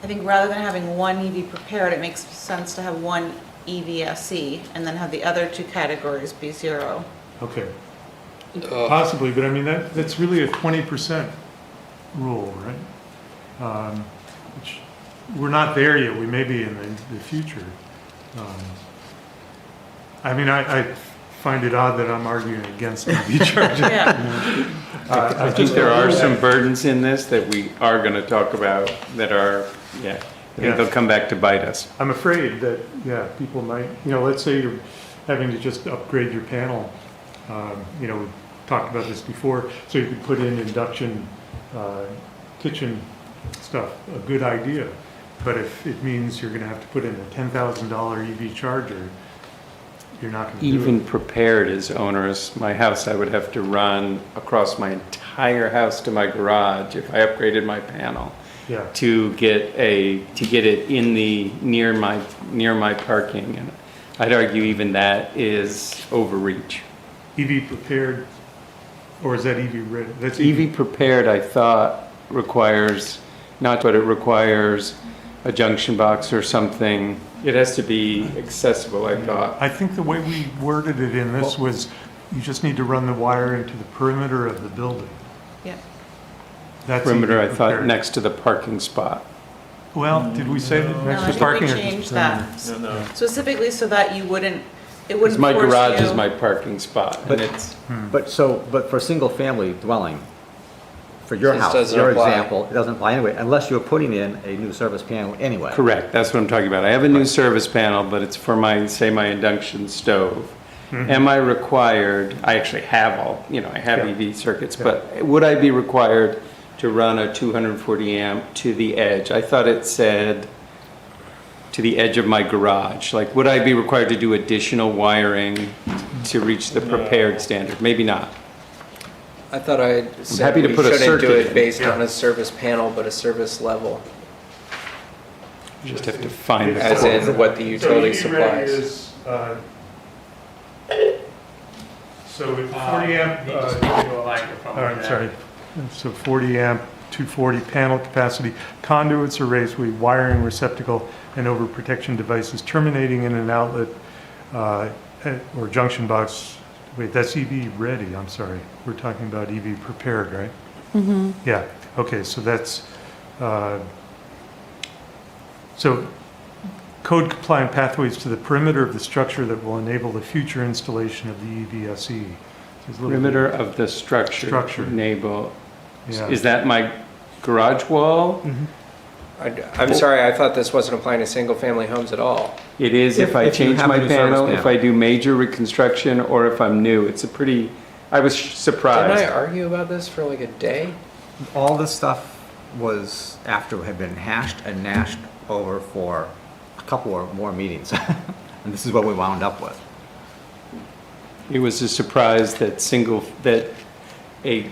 I think rather than having 1 EV prepared, it makes sense to have 1 EVSE and then have the other 2 categories be 0. Okay. Possibly, but I mean, that's really a 20% rule, right? Which we're not there yet. We may be in the future. I mean, I find it odd that I'm arguing against EV charging. Yeah. I think there are some burdens in this that we are going to talk about that are, I think they'll come back to bite us. I'm afraid that, people might, let's say you're having to just upgrade your panel. We talked about this before, so you could put in induction kitchen stuff, a good idea. But if it means you're going to have to put in a $10,000 EV charger, you're not going to do it. Even prepared is onerous. My house, I would have to run across my entire house to my garage if I upgraded my panel Yeah. to get it in the near my parking. And I'd argue even that is overreach. EV prepared, or is that EV ready? That's EV prepared, I thought, requires, not what it requires, a junction box or something. It has to be accessible, I thought. I think the way we worded it in this was you just need to run the wire into the perimeter of the building. Yeah. That's Perimeter, EV I thought, prepared. next to the parking spot. Well, did we say that No, next I to think parking? we or just changed perimeter? that specifically so that it wouldn't Because my force garage you. is my parking spot, and it's, But for a single-family dwelling, for your This house, doesn't your apply. example, it doesn't apply anyway, unless you're putting in a new service panel anyway. correct, that's what I'm talking about. I have a new service panel, but it's for my induction stove. Am I required, I actually have I have Yeah. EV circuits, but would I be required to run a 240 amp to the edge? I thought it said to the edge of my garage. Like, would I be required to do additional wiring to reach the prepared standard? Maybe not. I thought I said happy to we put a shouldn't do circuit it in. based on a service panel, but a service level, You just have to find the as code. in what the utility So EV ready supplies. is, so with 40 amp, all right, sorry. So 40 amp, 240 panel capacity, conduits or raceway, wiring receptacle, and overprotection devices terminating in an outlet or junction box. Wait, that's EV ready, I'm sorry. We're talking about EV prepared, right? Mm-hmm. Yeah, okay, so that's, so code compliant pathways to the perimeter of the structure that will enable the future installation of the EVSE. There's a little bit- Perimeter of the structure. Structure. Enable. Yeah. Is that my garage wall? I'm sorry, I thought this wasn't applying to single-family homes at all. It is if I If you change have a my new service panel, if panel. I do major reconstruction, or if I'm new. It's a pretty, I was Didn't I surprised. argue about this for like a day? All this stuff was after it had been hashed and gnashed over for a couple or more meetings. And this is what we wound up with. It was a surprise that a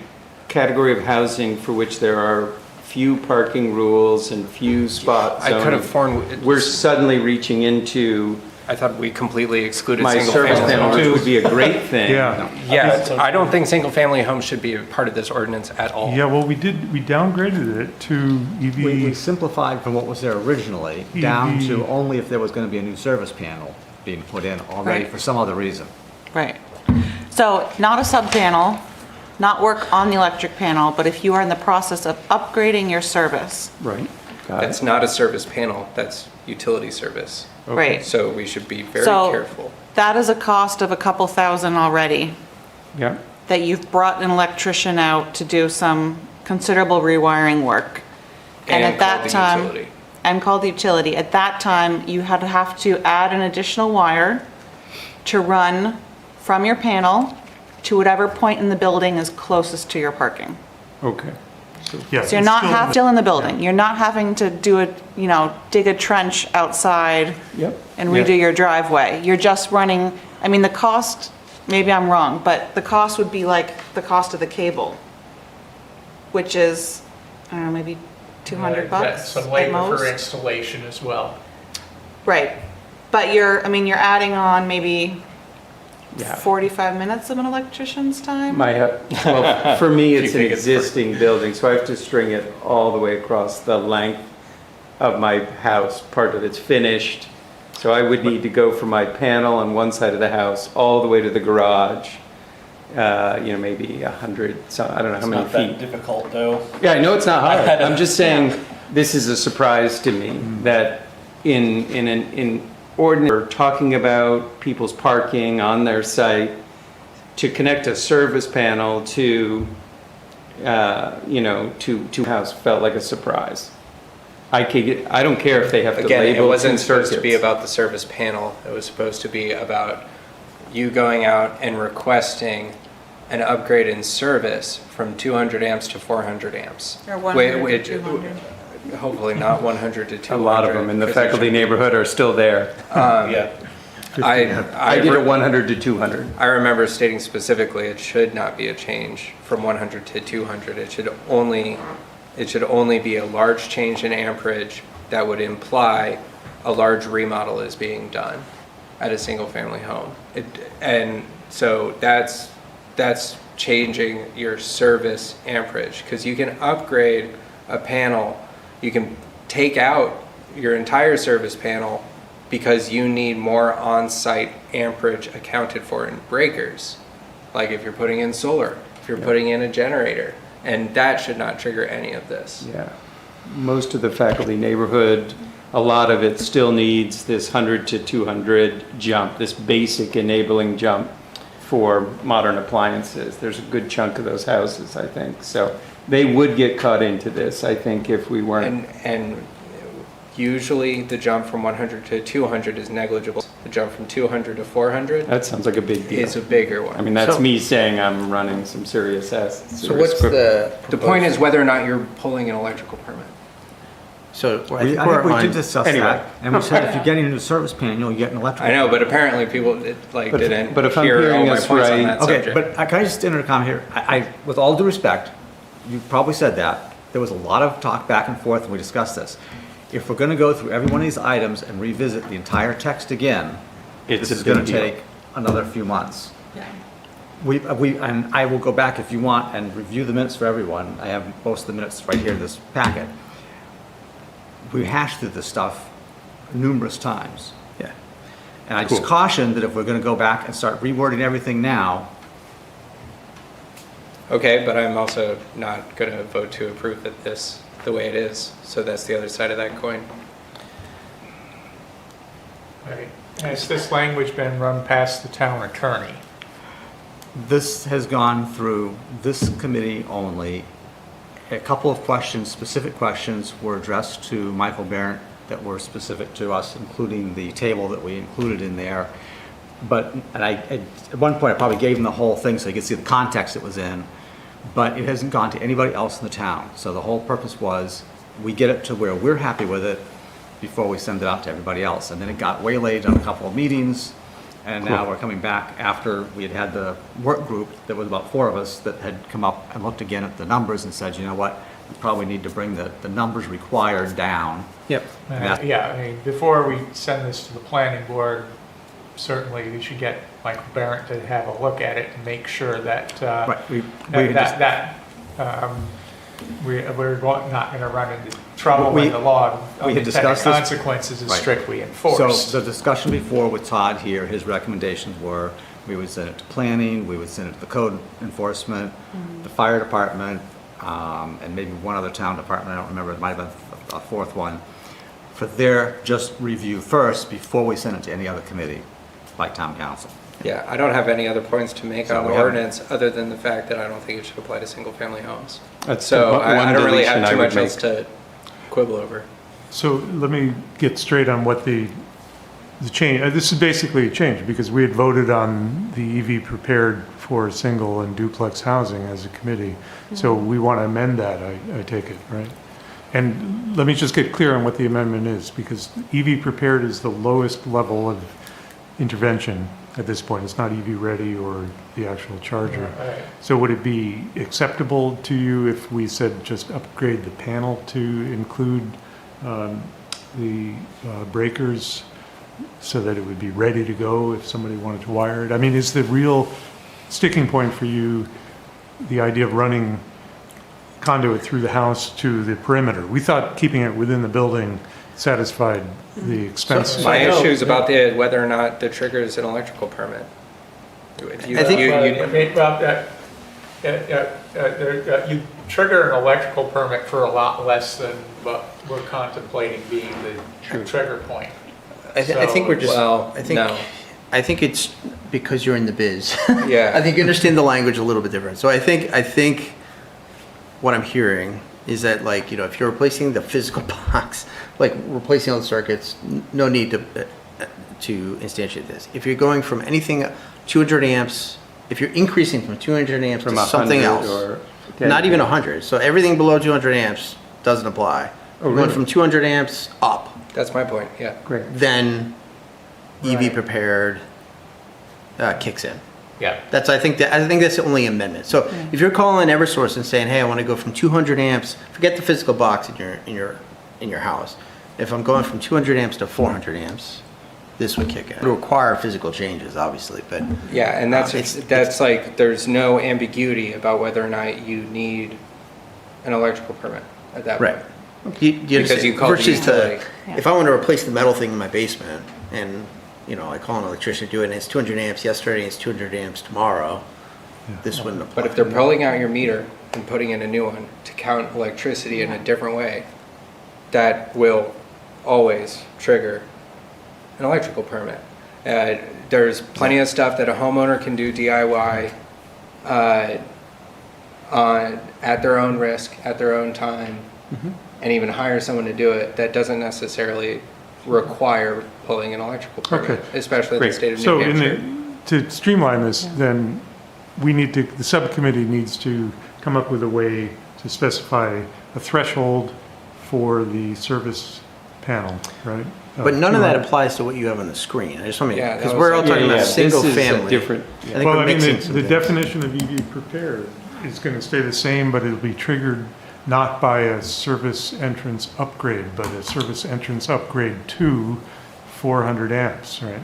category of housing for which there are few parking rules and few spot I could have zoning, formed, we're suddenly reaching into I thought we completely excluded my single service family panel, homes. which would be a great thing. Yeah. Yeah, I don't think single family homes should be a part of this ordinance at all. Yeah, well, we downgraded it to We EV. simplified from what was there originally down to EV. only if there was going to be a new service panel being put in already Right. for some other reason. Right. So not a sub panel, not work on the electric panel, but if you are in the process of upgrading your service, Right, got That's it. not a service panel, that's utility service. right? So we should be very So careful. that is a cost of a couple thousand already, Yeah, that you've brought an electrician out to do some considerable rewiring work. And at call that the time, utility. and called the utility. At that time, you had to have to add an additional wire to run from your panel to whatever point in the building is closest to your parking. okay. Yeah, So you're it's not still- still in the building. You're not having to do a, dig a trench outside Yep. and redo your driveway. You're just running, I mean, the cost, maybe I'm wrong, but the cost would be like the cost of the cable, which is, I don't know, maybe 200 bucks That's some at labor for most. installation as well. Right. But you're adding on maybe Yeah. 45 minutes of an electrician's time? Well, for me, it's an think it's for- existing building, so I have to string it all the way across the length of my house. Part of it's finished, so I would need to go from my panel on one side of the house all the way to the garage. Maybe 100, so I don't know how many feet. difficult, though. Yeah, I know it's not hard. I'm just saying, this is a surprise to me that in ordinance, we're talking about people's parking on their site, to connect a service panel to house felt like a surprise. I don't care if they have to Again, it label wasn't two supposed to be circuits. about the service panel. It was supposed to be about you going out and requesting an upgrade in service from 200 amps to 400 amps. Or 100 to Which- 200. Hopefully not 100 to 200. A lot of them in the 'cause there faculty should- neighborhood are still there. Yeah. I did it 100 to 200. I remember stating specifically, it should not be a change from 100 to 200. It should only be a large change in amperage that would imply a large remodel is being done at a single-family home. And so that's changing your service amperage, because you can upgrade a panel, you can take out your entire service panel because you need more on-site amperage accounted for in breakers. Like if you're putting in solar, if you're putting in a generator, and that should not trigger any of this. Yeah. Most of the faculty neighborhood, a lot of it still needs this 100 to 200 jump, this basic enabling jump for modern appliances. There's a good chunk of those houses, I think. So they would get caught into this, I think, if we weren't. And usually the jump from 100 to 200 is negligible. The jump from 200 to 400 That sounds like a big deal. is a bigger one. I mean, that's So- me saying I'm running some serious So what's the? The point is whether or not you're pulling an electrical permit. So I I think think we're we on. did discuss Anyway. that, and we said if you're getting a new service panel, you get an electrical. I know, but apparently people But- didn't but if I'm hear all hearing my us points on right- that Okay, subject. but can I just enter a comment here? With all due respect, you probably said that. There was a lot of talk back and forth, and we discussed this. If we're gonna go through every one of these items and revisit the entire text again, It's this a is gonna big deal. take another few months. Yeah. And I will go back if you want and review the minutes for everyone. I have most of the minutes right here in this packet. We hashed through this stuff numerous times. Yeah. And I just Cool. caution that if we're gonna go back and start rewording everything now, Okay, but I'm also not going to vote to approve that this, the way it is. So that's the other side of that coin. Right. Has this language been run past the town attorney? this has gone through this committee only. A couple of questions, specific questions, were addressed to Michael Barrett that were specific to us, including the table that we included in there. And at one point, I probably gave them the whole thing so you could see the context it was in, but it hasn't gone to anybody else in the town. So the whole purpose was, we get it to where we're happy with it before we send it out to everybody else. And then it got waylaid on a couple of meetings, and now we're coming back after we had the work group, that was about 4 of us, that had come up and looked again at the numbers and said, you know what, we probably need to bring the numbers required down. Yep. Yeah, I mean, before we send this to the planning board, certainly we should get Michael Barrett to have a look at it and make sure that, Right, we're not gonna run into trouble We- when the law, we had unintended discussed this. consequences is Right. strictly enforced. So the discussion before with Todd here, his recommendations were, we would send it to planning, we would send it to the code enforcement, the fire department, and maybe one other town department, I don't remember, it might have been a 4th one, for their just review first before we send it to any other committee, like town council. Yeah, I don't have any other points to make So on the we have- ordinance, other than the fact that I don't think it should apply to single-family homes. That's So one I don't really deletion have I too would much else make. to quibble over. So let me get straight on what the change, this is basically a change, because we had voted on the EV prepared for single and duplex housing as a committee. So we want to amend that, I take it, right? And let me just get clear on what the amendment is, because EV prepared is the lowest level of intervention at this point. It's not EV ready or the actual charger. Right. So would it be acceptable to you if we said just upgrade the panel to include the breakers so that it would be ready to go if somebody wanted to wire it? I mean, is the real sticking point for you the idea of running conduit through the house to the perimeter? We thought keeping it within the building satisfied the expense. My issue is about whether or not the trigger is an electrical permit. I think- You trigger an electrical permit for a lot less than what we're contemplating being the trigger point. I think we're just, Well, no. I think it's because you're in the biz. Yeah. I think you understand the language a little bit different. So I think what I'm hearing is that, like, you know, if you're replacing the physical box, like replacing all the circuits, no need to instantiate this. If you're going from anything 200 amps, if you're increasing from 200 amps From to something 100 else, or not even 100. So everything below 200 amps doesn't apply. You're going really? from 200 amps up, That's my point, yeah. Great. then EV Right. prepared kicks in. Yeah. I think that's the only amendment. So if you're calling Eversource and saying, "Hey, I want to go from 200 amps," forget the physical box in your house. If I'm going from 200 amps to 400 amps, this would kick in. It would require physical changes, obviously, but Yeah, and that's it's- like, there's no ambiguity about whether or not you need an electrical permit at that point. right. You Because understand? you called the Versus utility. if I want to replace the metal thing in my basement and, you know, I call an electrician to do it and it's 200 amps yesterday, it's 200 amps tomorrow, this wouldn't apply. But if they're pulling out your meter and putting in a new one to count electricity in a different way, that will always trigger an electrical permit. There's plenty of stuff that a homeowner can do DIY at their own risk, at their own time, and even hire someone to do it that doesn't necessarily require pulling an electrical permit, Okay. especially in the Great. state of So New in Hampshire. to streamline this, then the subcommittee needs to come up with a way to specify a threshold for the service panel, right? But none of that 200. applies to what you have on the screen. I just want to, Yeah, that because was- we're all Yeah, talking about this single is a family. different- I think Well, we're I mean, mixing the some things. definition of EV prepared is going to stay the same, but it'll be triggered not by a service entrance upgrade, but a service entrance upgrade to 400 amps, right?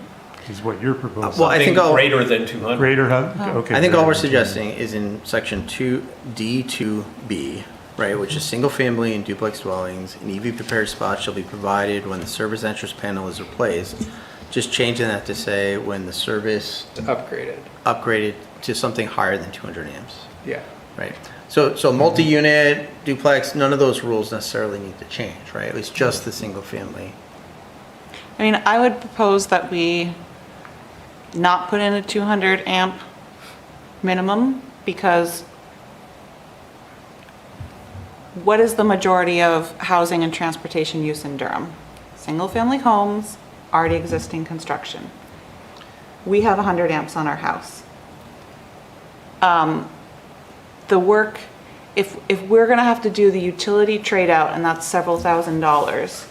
Is what you're proposing. Well, I think all, Greater than 200. Greater, okay. I think all greater we're than suggesting is in section 2D2B, right, which is single-family and duplex dwellings, an EV prepared spot shall be provided when the service entrance panel is replaced. Just changing that to say when the service Upgraded, upgraded to something higher than 200 amps, yeah. right? So multi-unit, duplex, none of those rules necessarily need to change, right? It's just the single-family. I mean, I would propose that we not put in a 200 amp minimum, because what is the majority of housing and transportation use in Durham? single-family homes, already existing construction. We have 100 amps on our house. The work, if we're gonna have to do the utility trade-out, and that's several $1,000s,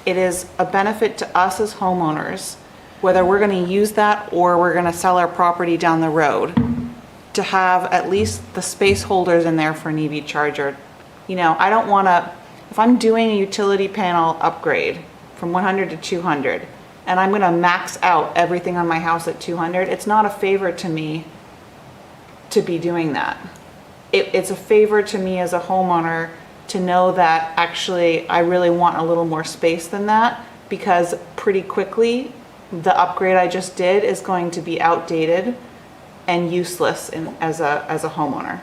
it is a benefit to us as homeowners, whether we're gonna use that or we're gonna sell our property down the road, to have at least the space holders in there for an EV charger. You know, I don't wanna, if I'm doing a utility panel upgrade from 100 to 200, and I'm gonna max out everything on my house at 200, it's not a favor to me to be doing that. It's a favor to me as a homeowner to know that actually I really want a little more space than that, because pretty quickly the upgrade I just did is going to be outdated and useless as a homeowner.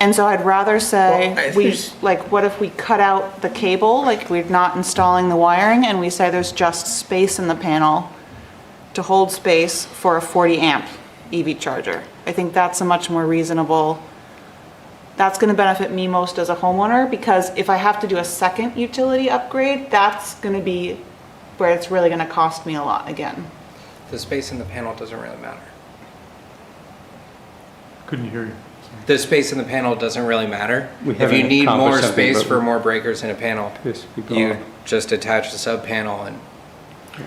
And so I'd rather say, what if we cut out the cable, like we're not installing the wiring, and we say there's just space in the panel to hold space for a 40 amp EV charger. I think that's a much more reasonable, that's gonna benefit me most as a homeowner, because if I have to do a second utility upgrade, that's gonna be where it's really gonna cost me a lot again. The space in the panel doesn't really matter. Couldn't hear you. The space in the panel doesn't really matter. We If haven't you need more accomplished something, space but- for more breakers in a panel, Yes, we go you on. just attach the sub panel and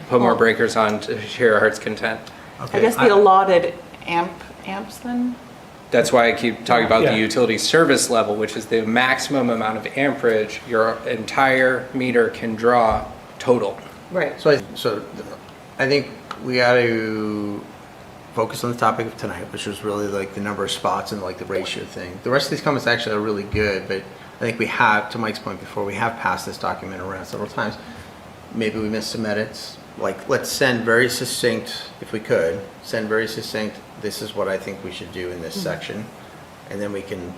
put more breakers on to your heart's content. I guess the allotted amps then? That's why I keep talking about Yeah. the utility service level, which is the maximum amount of amperage your entire meter can draw total. Right. So I think we got to focus on the topic of tonight, which was really like the number of spots and like the ratio thing. The rest of these comments actually are really good, but I think we have, to Mike's point before, we have passed this document around several times. Maybe we missed some edits. Like, let's send very succinct, if we could, send very succinct, this is what I think we should do in this section. And then we can,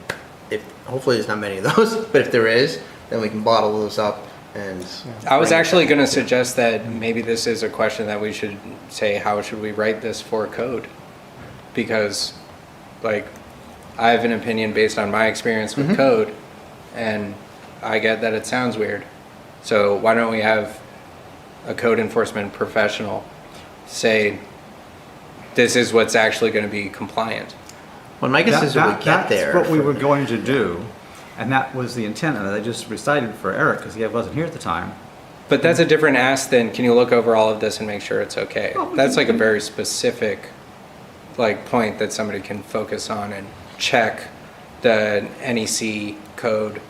if, hopefully there's not many of those, but if there is, then we can bottle those up and. I was bring it actually back. going to suggest that maybe this is a question that we should say, how should we write this for code? Because, like, I have an opinion based on my experience with code, and I get that it sounds weird. So why don't we have a code enforcement professional say, this is what's actually going to be compliant? Well, my guess is when we get there. That's what we were going to do, and that was the intent, and I just recited for Eric, because he wasn't here at the time. But that's a different ask than, can you look over all of this and make sure it's okay? Well, we That's can- like a very specific, like, point that somebody can focus on and check the NEC code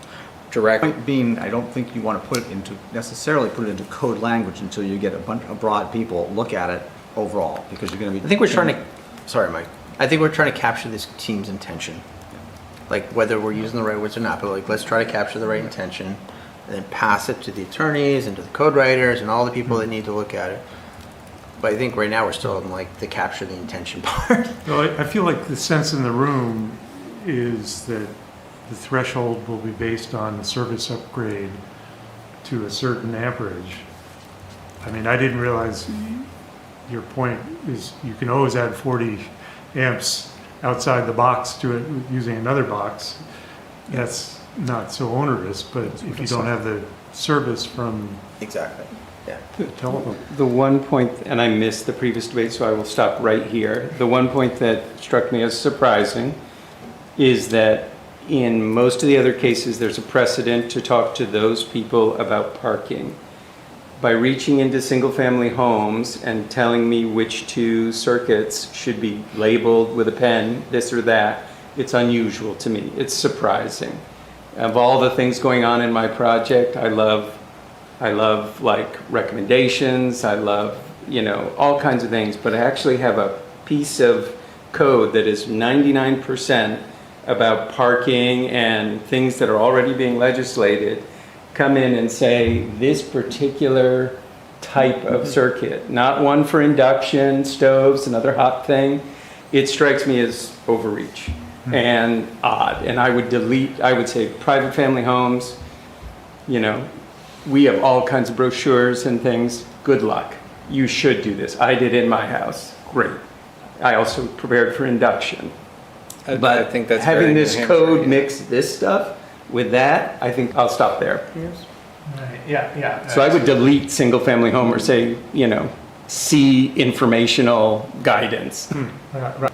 directly. Point being, I don't think you want to necessarily put it into code language until you get a bunch of broad people look at it overall, because you're going to be. I think we're trying to, sorry, Mike. I think we're trying to capture this team's intention. Like, whether we're using the right words or not, but like, let's try to capture the right intention and then pass it to the attorneys and to the code writers and all the people that need to look at it. But I think right now we're still in like the capture the intention part. Well, I feel like the sense in the room is that the threshold will be based on the service upgrade to a certain amperage. I mean, I didn't realize your point is you can always add 40 amps outside the box to it using another box. That's not so onerous, but if you don't have the service from Exactly. Yeah. the telephone. The one point, and I missed the previous debate, so I will stop right here. The one point that struck me as surprising is that in most of the other cases, there's a precedent to talk to those people about parking. By reaching into single-family homes and telling me which two circuits should be labeled with a pen, this or that, it's unusual to me. It's surprising. Of all the things going on in my project, I love like recommendations, I love, all kinds of things, but I actually have a piece of code that is 99% about parking and things that are already being legislated, come in and say this particular type of circuit, not one for induction, stoves, another hot thing, it strikes me as overreach and odd. And I would say private family homes, we have all kinds of brochures and things. Good luck. You should do this. I did in my house. Great. I also prepared for induction. I think that's having very this New Hampshire, code yeah. mix this stuff with that, I think I'll stop there. Right, yeah. So I would delete single-family home or say, see informational guidance. Right.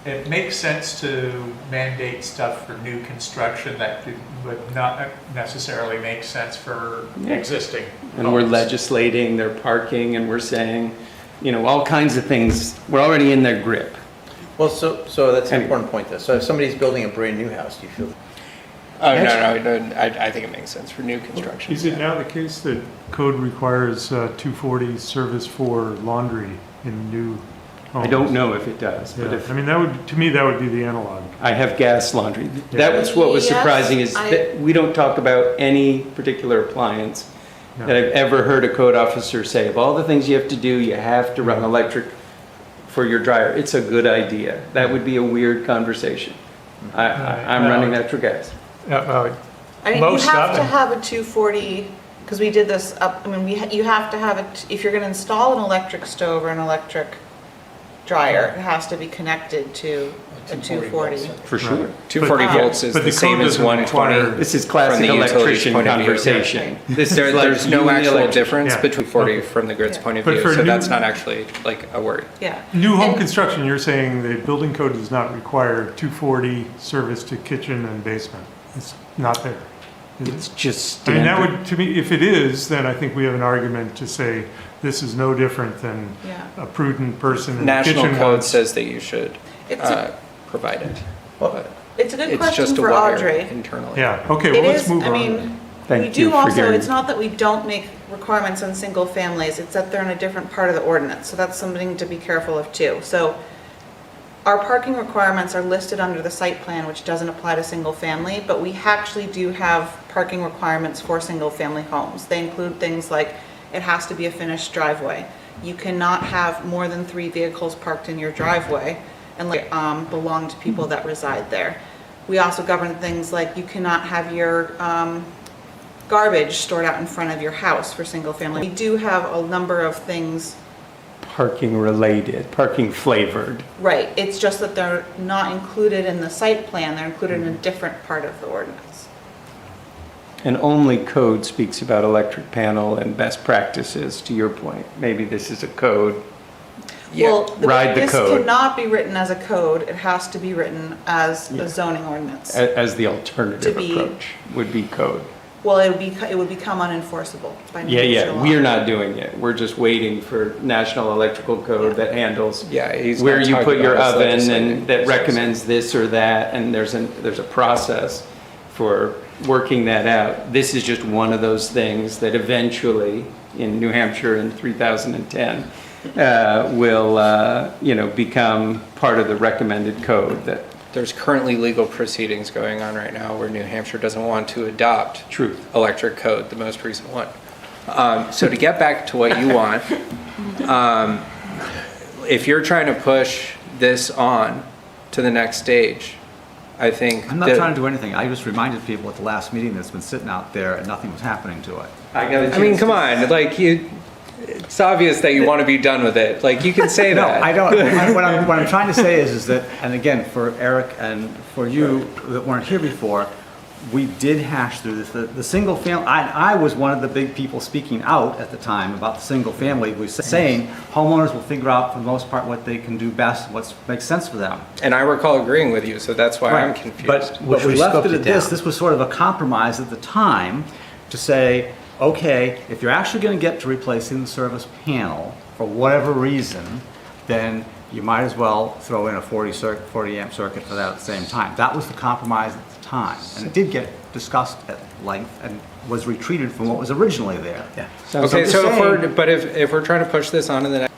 It makes sense to mandate stuff for new construction that would not necessarily make sense for existing And we're homes. legislating their parking, and we're saying, all kinds of things. We're already in their grip. Well, so that's an important point though. So if somebody's building a brand new house, do you feel? Oh, no, I think it makes sense for new construction. Is it now the case that code requires 240 service for laundry in new homes? I don't know if it does, but Yeah, if I mean, to me, that would be the analog. I have gas laundry. That was what was Yes, surprising is I- that we don't talk about any particular appliance Yeah. that I've ever heard a code officer say, of all the things you have to do, you have to run electric for your dryer. It's a good idea. That would be a weird conversation. I'm running natural gas. I mean, you Most have of to them. have a 240, because we did this up, I mean, you have to have it, if you're gonna install an electric stove or an electric dryer, it has to be connected to a 240. For sure. 240 But- volts is but the the same code as doesn't 120. require- This is From classic the utilities electrician point of view. conversation. This is like There's you no and the actual electric- difference Yeah. between 40 Okay. from the grid's Yeah. point of But view, for so new- that's not actually like a worry. Yeah. New home And- construction, you're saying the building code does not require 240 service to kitchen and basement. It's not there. Is it? It's just I mean, that standard. would, to me, if it is, then I think we have an argument to say this is no different than Yeah. a prudent person in the National kitchen code wants. says that you should It's a, provide it. Well, But it's a good it's question just a for wire Audrey. internally. Yeah, okay, It well, let's is, move I on. mean, Thank we you do for also, your- it's not that we don't make requirements on single families, it's that they're in a different part of the ordinance, so that's something to be careful of too. So our parking requirements are listed under the site plan, which doesn't apply to single family, but we actually do have parking requirements for single family homes. They include things like, it has to be a finished driveway. You cannot have more than 3 vehicles parked in your driveway and belong to people that reside there. We also govern things like you cannot have your garbage stored out in front of your house for single family. We do have a number of things, Parking related, parking flavored. right, it's just that they're not included in the site plan, they're included in a different part of the ordinance. And only code speaks about electric panel and best practices, to your point. Maybe this is a code. Well, Ride the this code. cannot be written as a code, it has to be written as a zoning ordinance. As the alternative To be- approach would be code. Well, it would become unenforceable by New Hampshire law. We're not doing it. We're just waiting for national electrical code that handles Yeah, he's where not you talking put your about his oven legislative and that process. recommends this or that, and there's a process for working that out. This is just one of those things that eventually, in New Hampshire in 3010, will, become part of the recommended code that, There's currently legal proceedings going on right now where New Hampshire doesn't want to adopt truth. electric code, the most recent one. So to get back to what you want, if you're trying to push this on to the next stage, I think I'm not that- trying to do anything. I just reminded people at the last meeting that it's been sitting out there and nothing was happening to it. I mean, come on, like it's obvious that you want to be done with it. Like you can say No, that. I don't. What I'm trying to say is that, and again, for Eric and for you that weren't here before, we did hash through this. The single family, I was one of the big people speaking out at the time about the single family. We were saying homeowners will figure out for the most part what they can do best, what makes sense for them. And I recall agreeing with you, so that's why I'm Right. confused. But Which we we left scoped it it at this. down. This was sort of a compromise at the time to say, okay, if you're actually going to get to replacing the service panel for whatever reason, then you might as well throw in a 40 amp circuit for that at the same time. That was the compromise at the time. And it did get discussed at length and was retreated from what was originally there. Yeah. Okay, I'm so just saying- if we're trying to push this on to the next,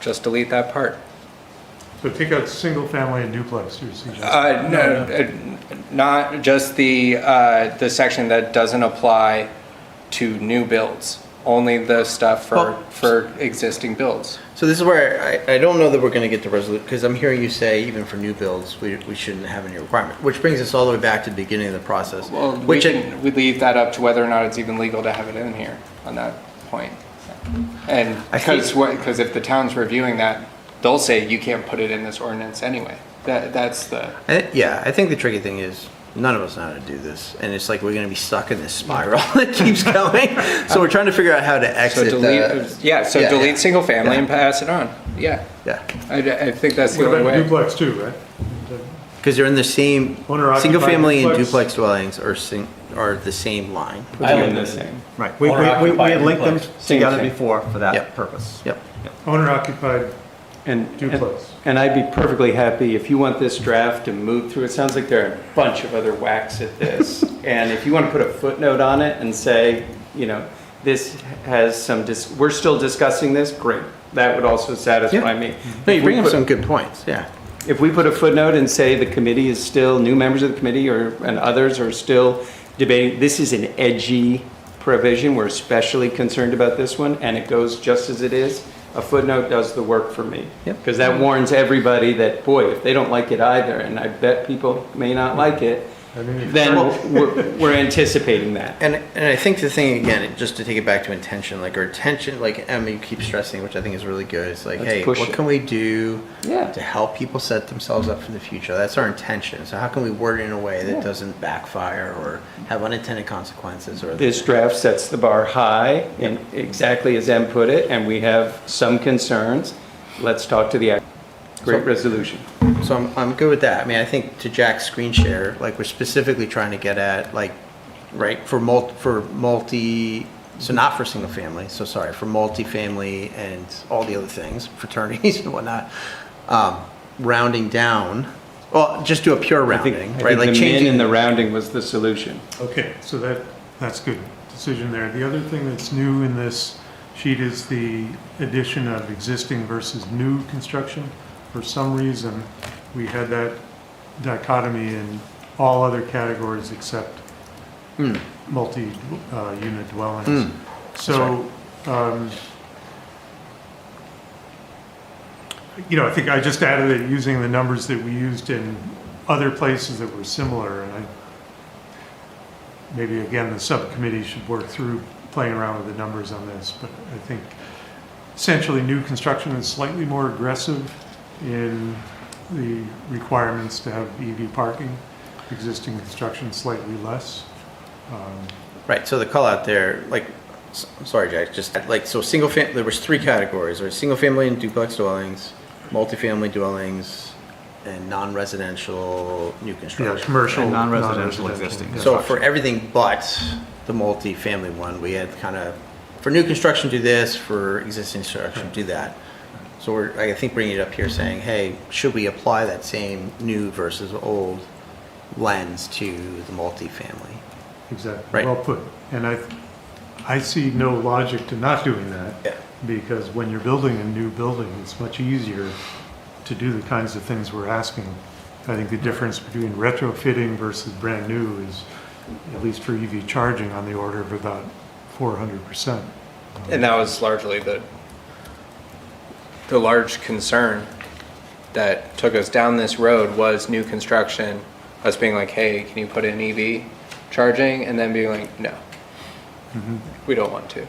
just delete that part. So take out single family and duplex, you're suggesting? Not just the section that doesn't apply to new builds, only the stuff for existing builds. So this is where I don't know that we're going to get the resolution, because I'm hearing you say even for new builds, we shouldn't have any requirement, which brings us all the way back to the beginning of the process. Well, Which we leave that up to whether or not it's even legal to have it in here on that point. And because if the town's reviewing that, they'll say you can't put it in this ordinance anyway. That's the, Yeah, I think the tricky thing is, none of us know how to do this. And it's like, we're gonna be stuck in this spiral that keeps going. So we're trying to figure out how to So exit delete, that. so delete single family Yeah. and pass it on. Yeah, Yeah, I think that's the What only about way. duplex too, right? because they're in the same, Owner-occupied single family and duplex. duplex dwellings are the same line. I Doing live the in- same. Right, we Owner-occupied had linked them duplex. together Same thing. before for that Yep. purpose. Yep. Owner-occupied And duplex. And I'd be perfectly happy if you want this draft to move through. It sounds like there are a bunch of other whacks at this. And if you want to put a footnote on it and say, you know, this has some, we're still discussing this, great. That would also satisfy me. No, you If we bring up put- some good points, yeah. If we put a footnote and say the committee is still, new members of the committee and others are still debating, this is an edgy provision, we're especially concerned about this one, and it goes just as it is, a footnote does the work for me. Yep. Because that warns everybody that, boy, if they don't like it either, and I bet people may not like it, I mean, then we're anticipating that. And I think the thing, again, just to take it back to intention, like our intention, like Emma, you keep stressing, which I think is really good. It's like, Let's hey, push what it. can we do Yeah. to help people set themselves up for the future? That's our intention. So how can we word it in a way that doesn't backfire or have unintended consequences? Or This draft sets the bar high, and exactly as Em put it, and we have some concerns. Let's talk to the great resolution. So I'm good with that. I mean, I think to Jack's screen share, like we're specifically trying to get at, like, right, for multi, so not for single family, so sorry, for multifamily and all the other things, fraternities and whatnot, rounding down, well, just do a pure I think rounding, I right? think Like the min changing and the rounding was the solution. Okay, so that's good decision there. The other thing that's new in this sheet is the addition of existing versus new construction. For some reason, we had that dichotomy in all other categories except multi-unit dwellings. So, I think I just added it using the numbers that we used in other places that were similar, and maybe again, the subcommittee should work through playing around with the numbers on this, but I think essentially new construction is slightly more aggressive in the requirements to have EV parking, existing construction slightly less. Right, so the call out there, like, sorry, Jack, just like, so there was 3 categories, right? Single family and duplex dwellings, multifamily dwellings, and non-residential new Yeah, construction. commercial. And non-residential existing. yeah. So for everything but the multifamily one, we had kind of, for new construction, do this, for existing construction, do that. So I think bringing it up here saying, hey, should we apply that same new versus old lens to the multifamily? Exactly, Right. well put. And I see no logic to not doing that. Yeah. Because when you're building a new building, it's much easier to do the kinds of things we're asking. I think the difference between retrofitting versus brand new is, at least for EV charging, on the order of about 400%. And that was largely the large concern that took us down this road was new construction, us being like, hey, can you put in EV charging? And then being like, no, we don't want to.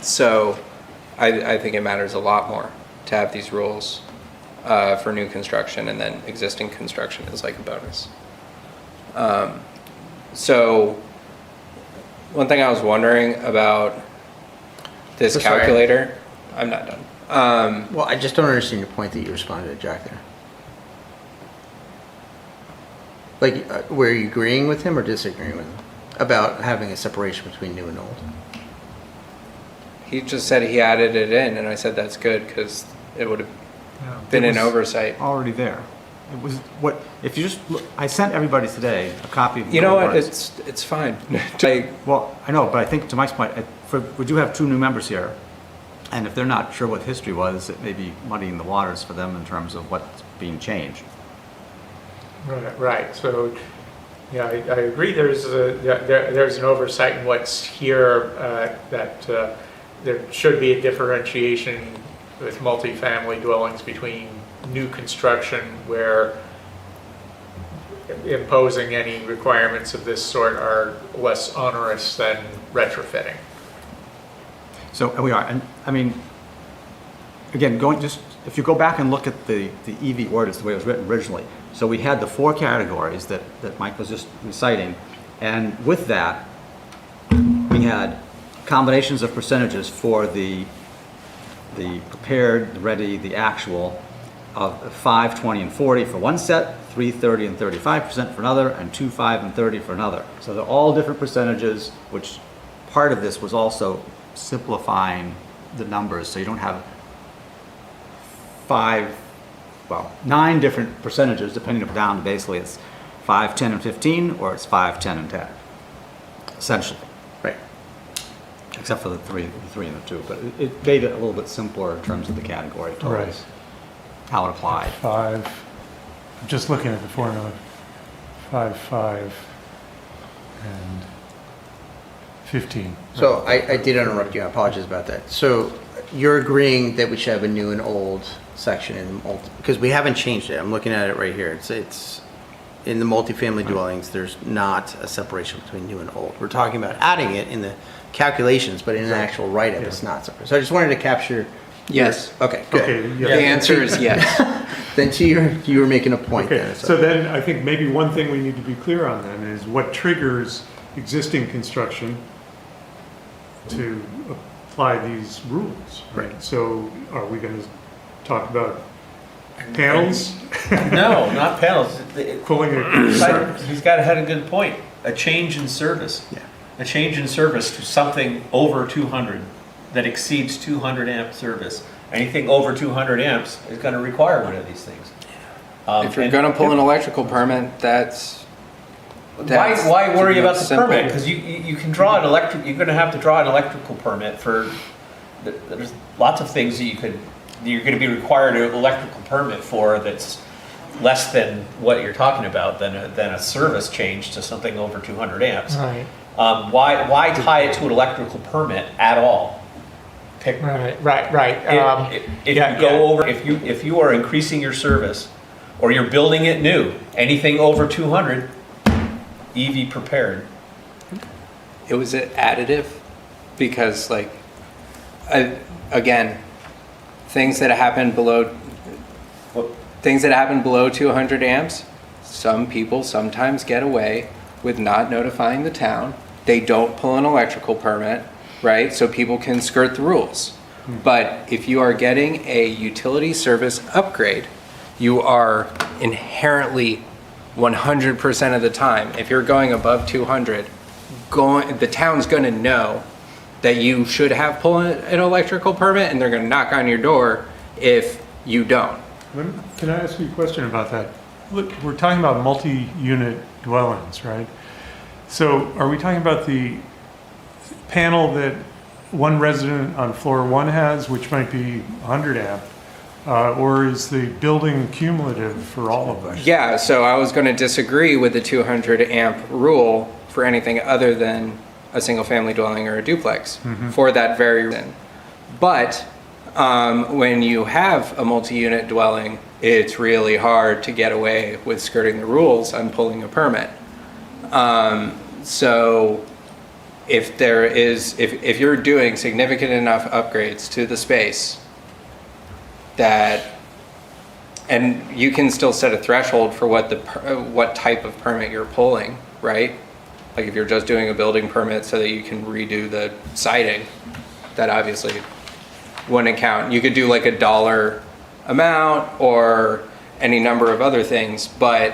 So I think it matters a lot more to have these rules for new construction, and then existing construction is like a bonus. So one thing I was wondering about this So sorry. calculator, I'm not done. Well, I just don't understand your point that you responded to Jack there. Like, were you agreeing with him or disagreeing with him about having a separation between new and old? He just said he added it in, and I said that's good because it would have been It an was oversight. Already there. It was, what, if you just, look, I sent everybody today a copy of. You know the what? words. It's fine. Like, Well, I know, but I think to Mike's point, we do have 2 new members here, and if they're not sure what history was, it may be muddying the waters for them in terms of what's being changed. Right, so, yeah, I agree, there's an oversight in what's here, that there should be a differentiation with multifamily dwellings between new construction where imposing any requirements of this sort are less onerous than retrofitting. So we are, and I mean, again, if you go back and look at the EV ordinance, the way it was written originally, So we had the 4 categories that Mike was just reciting, and with that, we had combinations of percentages for the prepared, the ready, the actual of 5, 20, and 40 for one set, 3, 30, and 35% for another, and 2, 5, and 30 for another. So they're all different percentages, which part of this was also simplifying the numbers, so you don't have 9 different percentages, depending down to basically it's 5, 10, and 15, or it's 5, 10, and 10, essentially. Right. Except for the 3 and the 2, but it made it a little bit simpler in terms of the category totals, Right. how it applied. 5, I'm just looking at the formula, 5, 5, and 15. So I did interrupt you, I apologize about that. So you're agreeing that we should have a new and old section in the because we haven't changed it. I'm looking at it right here. It's in the multifamily dwellings, there's not a separation between new and old. We're talking about adding it in the calculations, but in an actual write-up, it's not separate. So I just wanted to capture. Yes. Okay, good. Okay, The yeah. answer is yes. Then you were making a point Okay, there. so then I think maybe one thing we need to be clear on then is what triggers existing construction to apply these rules, right? So are we going to talk about panels? No, not panels. Pulling He's got had a good point. A change in service. Yeah. A change in service to something over 200 that exceeds 200 amp service. Anything over 200 amps is going to require one of these things. If you're going to pull an electrical permit, that's Why worry about the simple. permit? Because you can draw an electric. You're going to have to draw an electrical permit for. There's lots of things that you're going to be required an electrical permit for that's less than what you're talking about than a service change to something over 200 amps. Right, Why tie it to an electrical permit at all? Pick. right. If yeah, you go yeah. over, if you are increasing your service, or you're building it new, anything over 200, EV prepared. it was additive because like again, things that happen below 200 amps, some people sometimes get away with not notifying the town. They don't pull an electrical permit, right? So people can skirt the rules. But if you are getting a utility service upgrade, you are inherently 100% of the time, if you're going above 200, the town's going to know that you should have pulled an electrical permit, and they're going to knock on your door if you don't. Can I ask you a question about that? Look, we're talking about multi-unit dwellings, right? So are we talking about the panel that one resident on floor 1 has, which might be 100 amp, or is the building cumulative for all of us? Yeah, so I was going to disagree with the 200 amp rule for anything other than a single family dwelling or a duplex for that very reason. But when you have a multi-unit dwelling, it's really hard to get away with skirting the rules on pulling a permit. So if you're doing significant enough upgrades to the space and you can still set a threshold for what type of permit you're pulling, right? Like if you're just doing a building permit so that you can redo the siding, that obviously wouldn't count. You could do like a dollar amount or any number of other things, but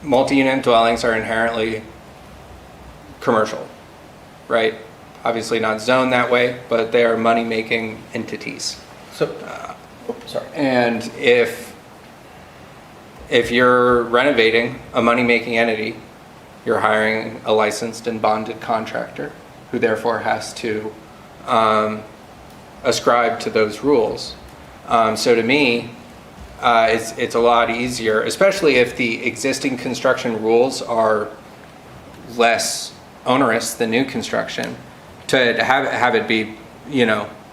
multi-unit dwellings are inherently commercial, right? Obviously not zoned that way, but they are money-making entities. So, sorry. And if you're renovating a money-making entity, you're hiring a licensed and bonded contractor who therefore has to ascribe to those rules. So to me, it's a lot easier, especially if the existing construction rules are less onerous than new construction, to have it be,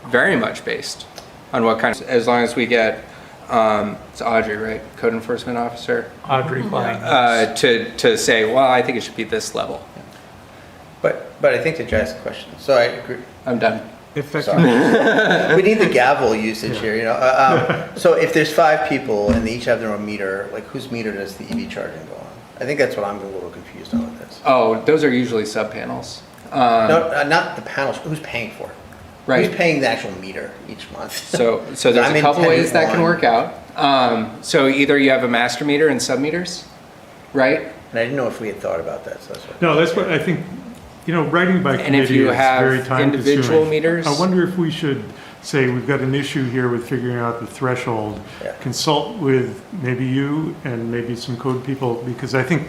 very much based on what kind of, as long as we get, it's Audrey, right? Code enforcement officer? Audrey Klein. To say, well, I think it should be this level. But I think to address the question, so I agree. I'm done. Sorry. We need the gavel usage here, you know? So if there's 5 people and they each have their own meter, like whose meter does the EV charging go on? I think that's what I'm a little confused on with this. Oh, those are usually sub-panels. No, not the panels, who's paying for it? Right. Who's paying the actual meter each month? So there's I'm a in couple ways that can tenant work out. So either you have a master meter and sub-meters, right? And I didn't know if we had thought about that, so that's what. No, that's what I think, writing by And if committee you is have very time consuming. individual meters- I wonder if we should say, we've got an issue here with figuring out the threshold. Yeah. Consult with maybe you and maybe some code people, because I think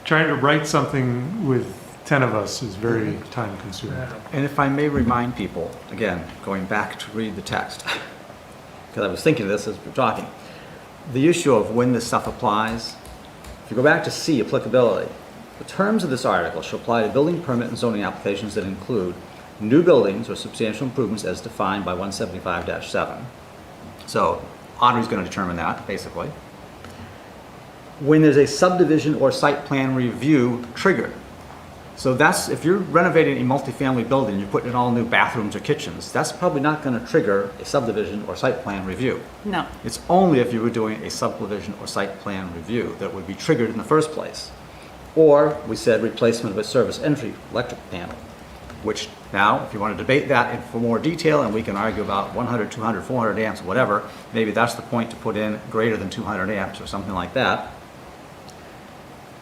trying to write something with 10 of us is very time consuming. And if I may remind people, again, going back to read the text, because I was thinking of this as we're talking, the issue of when this stuff applies, if you go back to C, applicability, the terms of this article shall apply to building permit and zoning applications that include new buildings or substantial improvements as defined by 175-7. So Audrey's going to determine that, basically. When there's a subdivision or site plan review triggered. So that's, if you're renovating a multifamily building, you're putting in all new bathrooms or kitchens, that's probably not going to trigger a subdivision or site plan review. No. It's only if you were doing a subdivision or site plan review that would be triggered in the first place. Or, we said, replacement of a service entry electric panel, which now, if you want to debate that in for more detail, and we can argue about 100, 200, 400 amps, whatever, maybe that's the point to put in greater than 200 amps or something like that.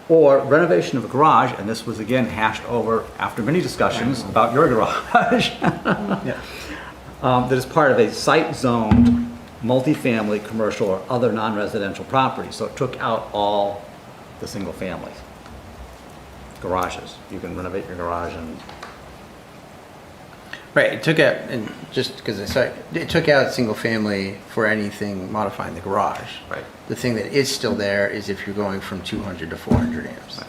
Or renovation of a garage, and this was again hashed over after many discussions about your garage. That is part of a site-zoned, multifamily, commercial, or other non-residential property. So it took out all the single families. Garages. You can renovate your garage and Right, it took out, and just because it took out single family for anything modifying the garage. Right. The thing that is still there is if you're going from 200 to 400 amps.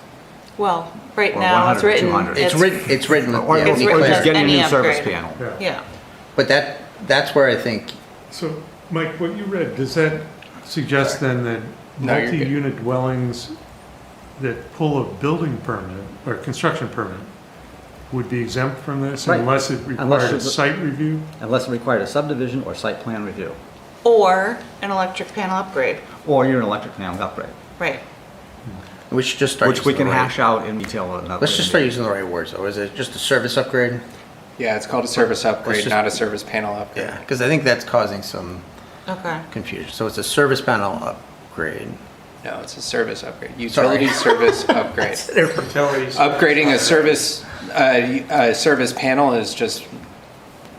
Well, right Or now, it's 100, written. 200. It's written, or, yeah, It's when you written or click- just getting a any new service upgrade. panel. Yeah. but that's where I think, So, Mike, what you read, does that suggest then that No, you're good. multi-unit dwellings that pull a building permit or construction permit would be exempt from this Right. unless it Unless required a it- site review? Unless it required a subdivision or site plan review. Or an electric panel upgrade. Or you're an electric panel upgrade. Right. we should just start. Which we using can the right- hash out in detail. Another Let's just start using the right words, though. Is it just a service upgrade? Yeah, it's called a service upgrade, just- not a service panel upgrade. Yeah, because I think that's causing some Okay. confusion. So it's a service panel upgrade. No, it's a service upgrade. Utility service upgrade. Utilities. Upgrading a service panel is just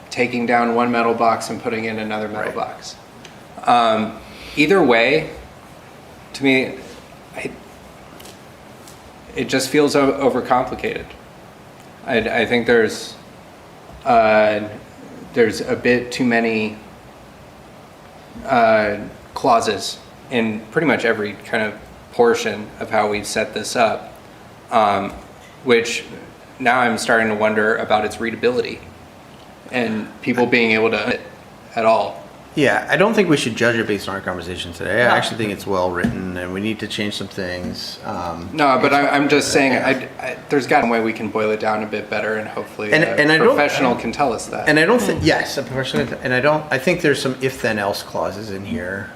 taking down one metal box and putting in another metal Right. box. Either way, to me, it just feels overcomplicated. I think there's a bit too many clauses in pretty much every kind of portion of how we've set this up, which now I'm starting to wonder about its readability and people being able to at all. Yeah, I don't think we should judge it based on our conversation today. I No. actually think it's well written, and we need to change some things. No, but I'm just saying, there's got a way we can boil it down a bit better, and hopefully And I a don't- professional can tell us that. And I don't think, yes, a professional, and I think there's some if-then-else clauses in here.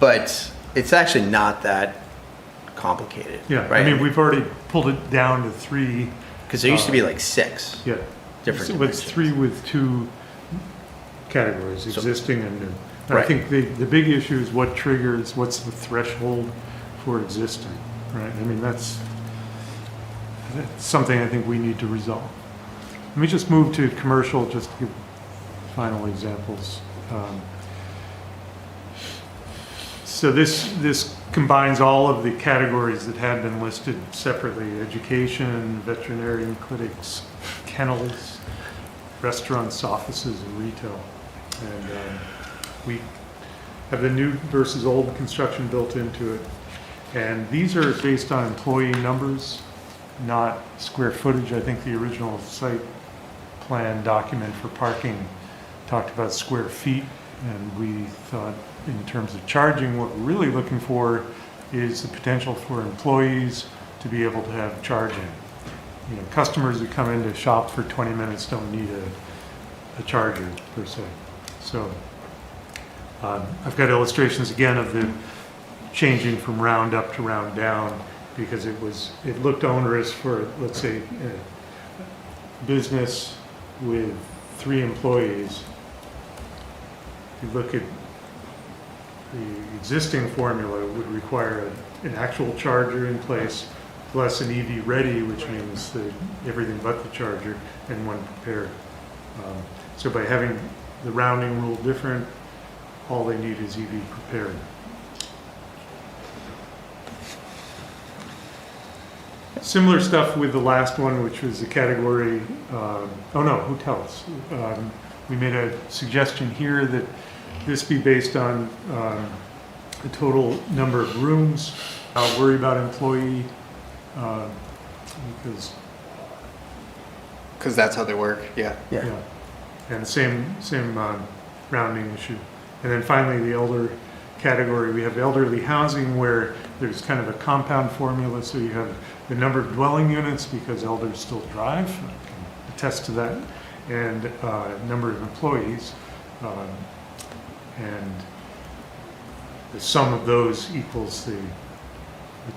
But it's actually not that complicated, Yeah, I right? mean, we've already pulled it down to 3, Because there used to be like 6 yeah. different So it's dimensions. 3 with 2 categories, So- existing and new. And I Right. think the big issue is what triggers, what's the threshold for existing, right? I mean, that's something I think we need to resolve. Let me just move to commercial, just to give final examples. So this combines all of the categories that had been listed separately: education, veterinarian clinics, kennels, restaurants, offices, and retail. And we have the new versus old construction built into it. And these are based on employee numbers, not square footage. I think the original site plan document for parking talked about square feet, and we thought in terms of charging, what we're really looking for is the potential for employees to be able to have charging. customers who come in to shop for 20 minutes don't need a charger per se. So I've got illustrations again of the changing from round up to round down because it looked onerous for, let's say, a business with 3 employees. If you look at the existing formula, it would require an actual charger in place plus an EV ready, which means everything but the charger, and one prepared. So by having the rounding rule different, all they need is EV prepared. Similar stuff with the last one, which was the category, hotels. We made a suggestion here that this be based on the total number of rooms. I'll worry about employee Because that's how they work, yeah. Yeah. And same rounding issue. And then finally, the elder category, we have elderly housing where there's kind of a compound formula. So you have the number of dwelling units because elders still drive, I can attest to that, and number of employees. And the sum of those equals the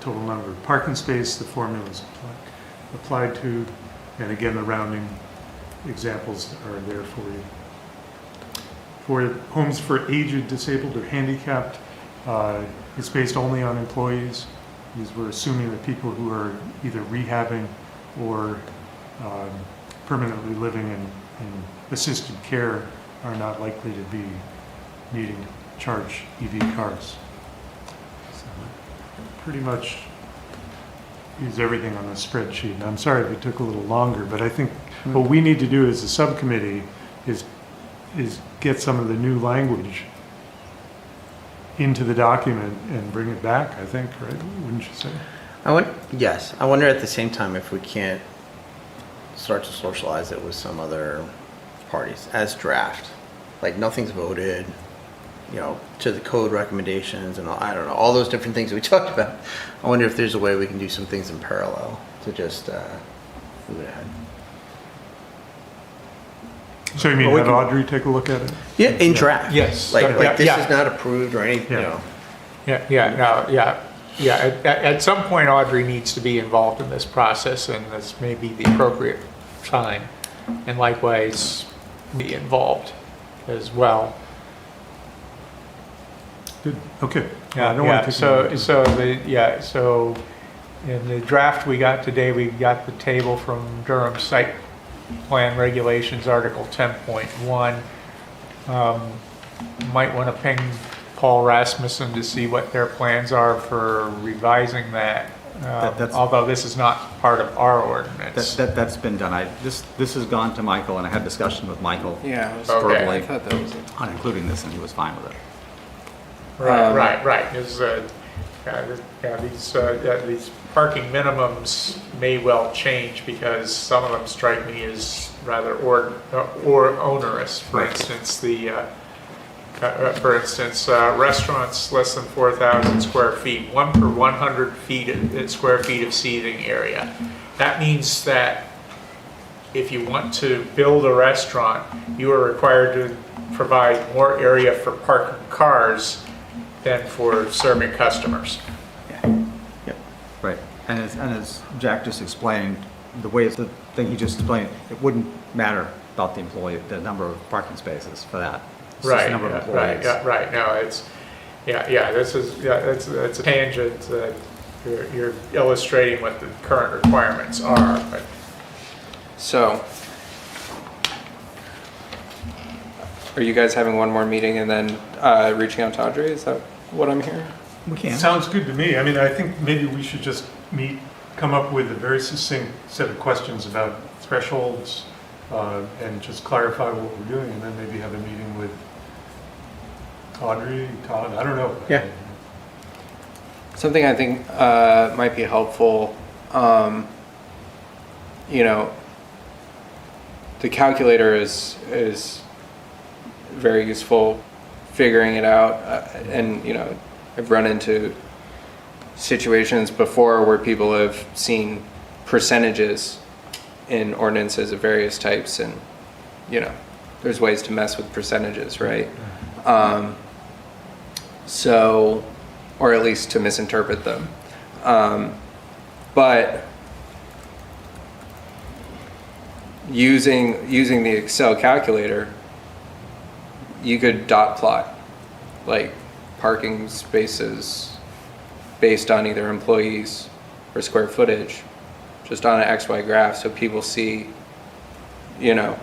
total number of parking space the formula is applied to. And again, the rounding examples are there for you. For homes for aged, disabled, or handicapped, it's based only on employees. Because we're assuming that people who are either rehabbing or permanently living in assisted care are not likely to be needing to charge EV cars. So pretty much is everything on the spreadsheet. And I'm sorry if it took a little longer, but I think what we need to do as a subcommittee is get some of the new language into the document and bring it back, I think, right? Wouldn't you say? Yes. I wonder at the same time if we can't start to socialize it with some other parties as draft. Like nothing's voted, to the code recommendations and all, I don't know, all those different things we talked about. I wonder if there's a way we can do some things in parallel to just move it ahead. So you mean have Audrey take a look at it? Yeah, in draft. Yes. Like this Yeah. is not approved or anything, At some point, Audrey needs to be involved in this process, and this may be the appropriate time. And likewise, be involved as well. Good, okay. I don't want to take So in the draft we got today, we got the table from Durham Site Plan Regulations, Article 10.1. Might want to ping Paul Rasmussen to see what their plans are for revising that. Although this is not part of our ordinance. That's been done. This has gone to Michael, and I had discussion with Michael Yeah, I verbally thought that was it. on including this, and he was fine with it. Right. These parking minimums may well change because some of them strike me as rather or onerous. For instance, restaurants less than 4,000 square feet, 1 per 100 square feet of seating area. That means that if you want to build a restaurant, you are required to provide more area for parking cars than for serving customers. Right. And as Jack just explained, the thing he just explained, it wouldn't matter about the number of parking spaces for that. It's just the number of employees. Right. No, it's it's a tangent that you're illustrating what the current requirements are. But So, are you guys having one more meeting and then reaching out to Audrey? Is that what I'm hearing? We can. Sounds good to me. I mean, I think maybe we should just come up with a very succinct set of questions about thresholds and just clarify what we're doing, and then maybe have a meeting with Audrey, Todd, I don't know. Yeah. Something I think might be helpful, the calculator is very useful figuring it out, and I've run into situations before where people have seen percentages in ordinances of various types, and, you know, there's ways to mess with percentages, right? So, or at least to misinterpret them. But using the Excel calculator, you could dot plot like parking spaces based on either employees or square footage, just on an XY graph, so people see, you know,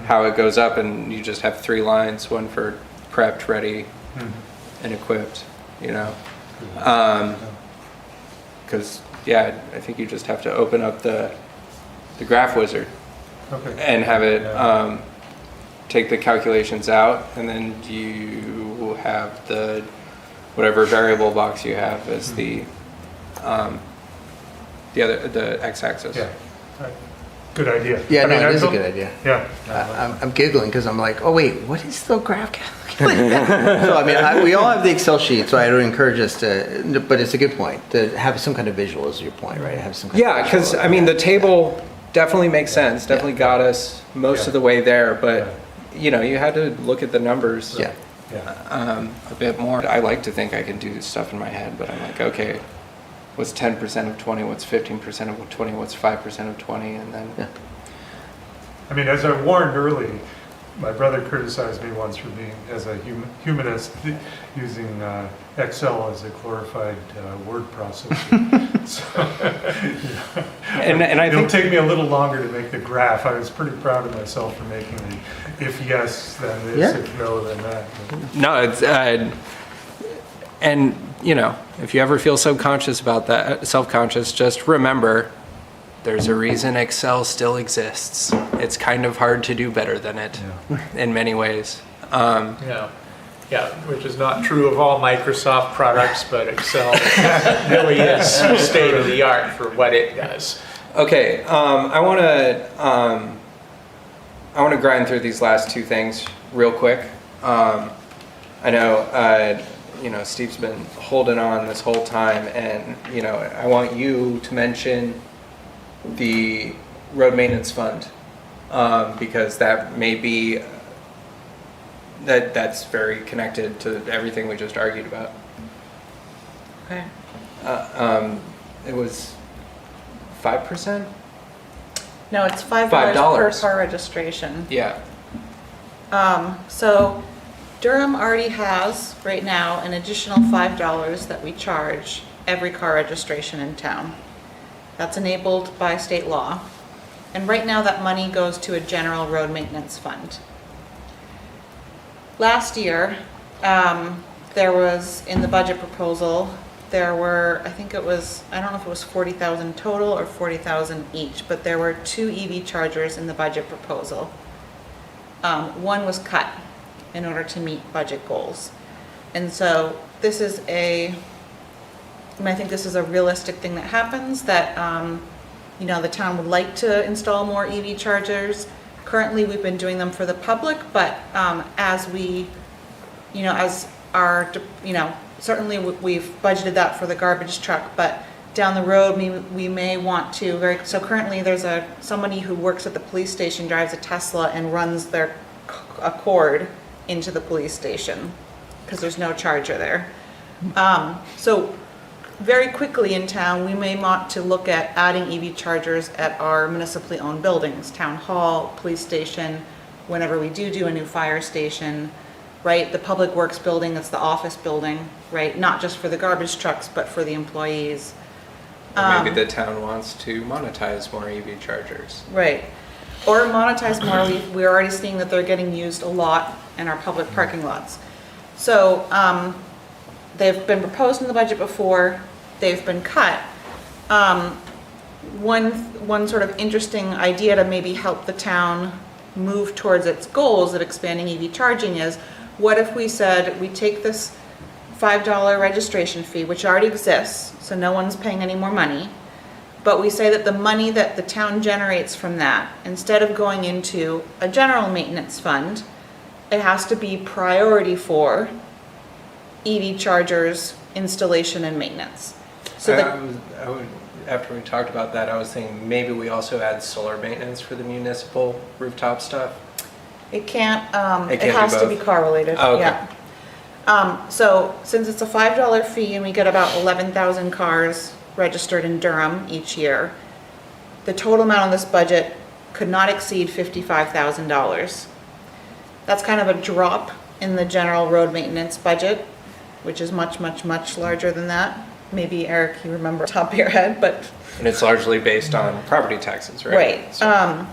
how it goes up, and you just have 3 lines, one for prepped, ready, and equipped, you know. Because, yeah, I think you just have to open up the graph wizard Okay. and have it take the calculations out, and then you have the whatever variable box you have as the x-axis. Yeah. Right. Good idea. Yeah, I no, mean, it is a I good idea. Yeah. I'm giggling because I'm like, oh wait, what is the graph calculator? So I mean, we all have the Excel sheet, so I would encourage us to. But it's a good point to have some kind of visual. Is your point, right? Have some. Kind Yeah, of because visual. I mean the table definitely makes sense. Definitely got us most of the way there, but you know, you had to look at the numbers. Yeah. Yeah. A bit more. I like to think I can do stuff in my head, but I'm like, okay, what's 10% of 20? What's 15% of 20? What's 5% of 20? And then, Yeah. I mean, as I warned early, my brother criticized me once for being, as a humanist, using Excel as a glorified word processor. So, and I it'll think, take me a little longer to make the graph. I was pretty proud of myself for making the if yes, then this, Yeah. if no, then that. no, it's, and you know, if you ever feel subconscious about that, self-conscious, just remember, there's a reason Excel still exists. It's kind of hard to do better than it in many ways. Yeah, which is not true of all Microsoft products, but Excel really is state of the art for what it does. Okay, I want to grind through these last 2 things real quick. I know, you know, Steve's been holding on this whole time, and you know, I want you to mention the road maintenance fund, because that may be that's very connected to everything we just argued about. Okay. It was 5%. No, it's $5 per car registration. Yeah. So Durham already has, right now, an additional $5 that we charge every car registration in town. That's enabled by state law. And right now, that money goes to a general road maintenance fund. Last year, there was, in the budget proposal, there were, I think it was, I don't know if it was 40,000 total or 40,000 each, but there were 2 EV chargers in the budget proposal. One was cut in order to meet budget goals. And so this is I think this is a realistic thing that happens, that, you know, the town would like to install more EV chargers. Currently, we've been doing them for the public, but as we, you know, as our, you know, certainly we've budgeted that for the garbage truck, but down the road, we may want to, so currently there's somebody who works at the police station, drives a Tesla and runs a cord into the police station because there's no charger there. So very quickly in town, we may want to look at adding EV chargers at our municipally owned buildings, town hall, police station, whenever we do a new fire station, right? The public works building, that's the office building, right? Not just for the garbage trucks, but for the employees. Or maybe the town wants to monetize more EV chargers. Right. Or monetize more. We're already seeing that they're getting used a lot in our public parking lots. So they've been proposed in the budget before, they've been cut. One sort of interesting idea to maybe help the town move towards its goals of expanding EV charging is, what if we said we take this $5 registration fee, which already exists, so no one's paying any more money, but we say that the money that the town generates from that, instead of going into a general maintenance fund, it has to be priority for EV chargers installation and maintenance. So that, after we talked about that, I was thinking maybe we also add solar maintenance for the municipal rooftop stuff. It can't, It it can't do has to be both? car related, Oh, okay. yeah. So since it's a $5 fee and we get about 11,000 cars registered in Durham each year, the total amount on this budget could not exceed $55,000. That's kind of a drop in the general road maintenance budget, which is much, much, much larger than that. Maybe Eric, you remember off the top of your head, but. And it's largely based on property taxes, right? Right, So-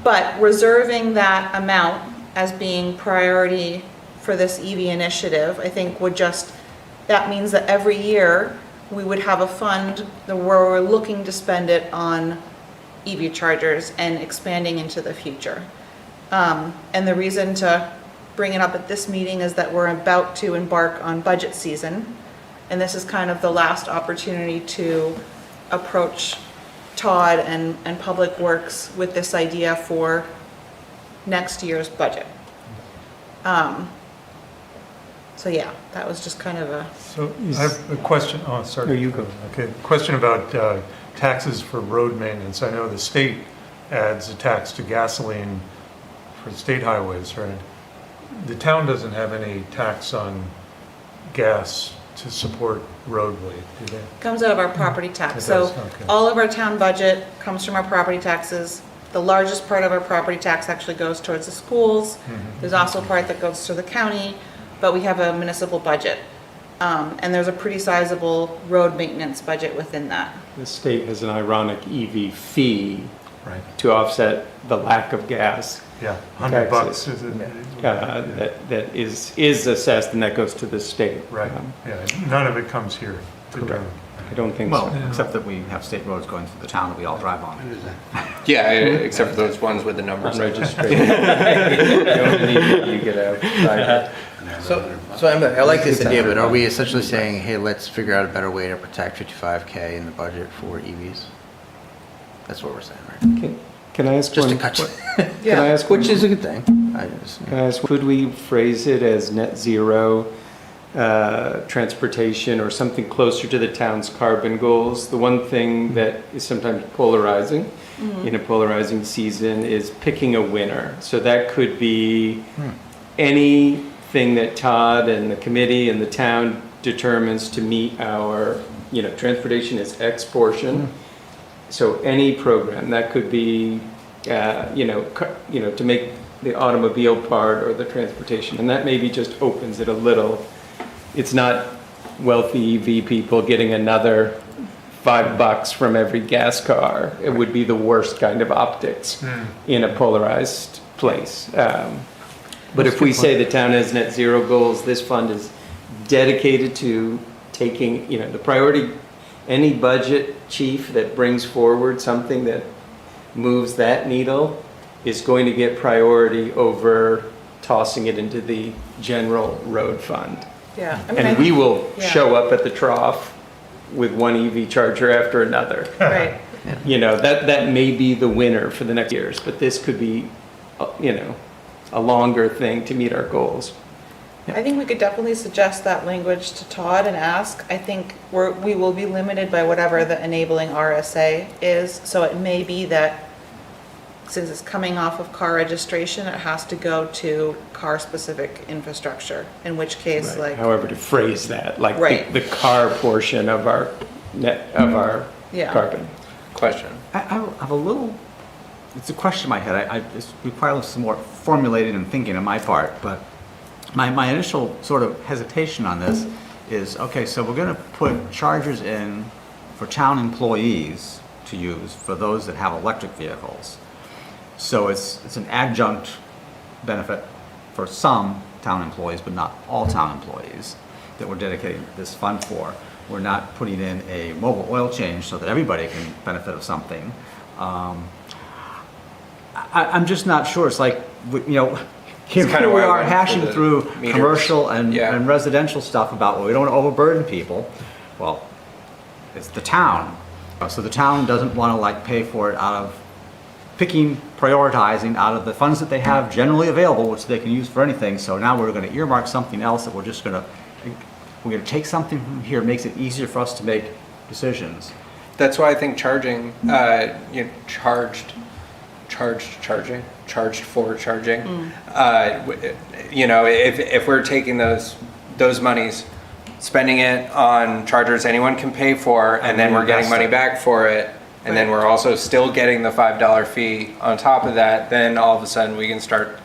but reserving that amount as being priority for this EV initiative, I think would just, that means that every year we would have a fund where we're looking to spend it on EV chargers and expanding into the future. And the reason to bring it up at this meeting is that we're about to embark on budget season. And this is kind of the last opportunity to approach Todd and Public Works with this idea for next year's budget. So yeah, that was just kind of a, So I have a question, oh, sorry. No, you go. Okay, question about taxes for road maintenance. I know the state adds a tax to gasoline for state highways, right? The town doesn't have any tax on gas to support roadway, do they? comes out of our property tax. It So does, okay. all of our town budget comes from our property taxes. The largest part of our property tax actually goes towards the schools. There's also a part that goes to the county, but we have a municipal budget. And there's a pretty sizable road maintenance budget within that. The state has an ironic EV fee Right, to offset the lack of gas yeah, $100 Taxes. is it? that is assessed, and that goes to the state. Right, yeah, none of it comes here to Correct. Durham. I don't think Well, so. except that we have state roads going through the town that we all drive on. Yeah, except for those ones with the numbers. Unregistered. You don't need you get out. So Emma, I like this idea, but are we essentially saying, hey, let's figure out a better way to protect 55K in the budget for EVs? That's what we're saying, right? Can I ask Just to one? cut you. Can I ask Which one- is a good thing. I just, Can I ask, could we phrase it as net zero transportation or something closer to the town's carbon goals? The one thing that is sometimes polarizing in a polarizing season is picking a winner. So that could be anything that Todd and the committee and the town determines to meet our, transportation is X portion. So any program, that could be, to make the automobile part or the transportation, and that maybe just opens it a little. It's not wealthy EV people getting another $5 from every gas car. It would be the worst kind of optics in a polarized place. But if we say the town has net zero goals, this fund is dedicated to taking, the priority. Any budget chief that brings forward something that moves that needle is going to get priority over tossing it into the general road fund. Yeah. And we will yeah. show up at the trough with one EV charger after another. Right. That may be the winner for the next years, but this could be, a longer thing to meet our goals. I think we could definitely suggest that language to Todd and ask. I think we will be limited by whatever the enabling RSA is. So it may be that since it's coming off of car registration, it has to go to car-specific infrastructure, in which case, Right. like, However to phrase that, like Right. the car portion of our Yeah. carbon. Question. I have a little, it's a question in my head. It requires some more formulating and thinking on my part, but my initial sort of hesitation on this is, okay, so we're gonna put chargers in for town employees to use for those that have electric vehicles. So it's an adjunct benefit for some town employees, but not all town employees that we're dedicating this fund for. We're not putting in a mobile oil change so that everybody can benefit of something. I'm just not sure. It's like, here kinda we why I are went for hashing the through meters. commercial and Yeah. and residential stuff about, well, we don't want to overburden people. Well, it's the town. So the town doesn't want to pay for it out of prioritizing out of the funds that they have generally available, which they can use for anything. So now we're going to earmark something else that we're going to take something from here, makes it easier for us to make decisions. that's why I think charging, charged for charging. If we're taking those monies, spending it on chargers anyone can pay for, and then we're getting money back for it, and then we're also still getting the $5 fee on top of that, then all of a sudden we can start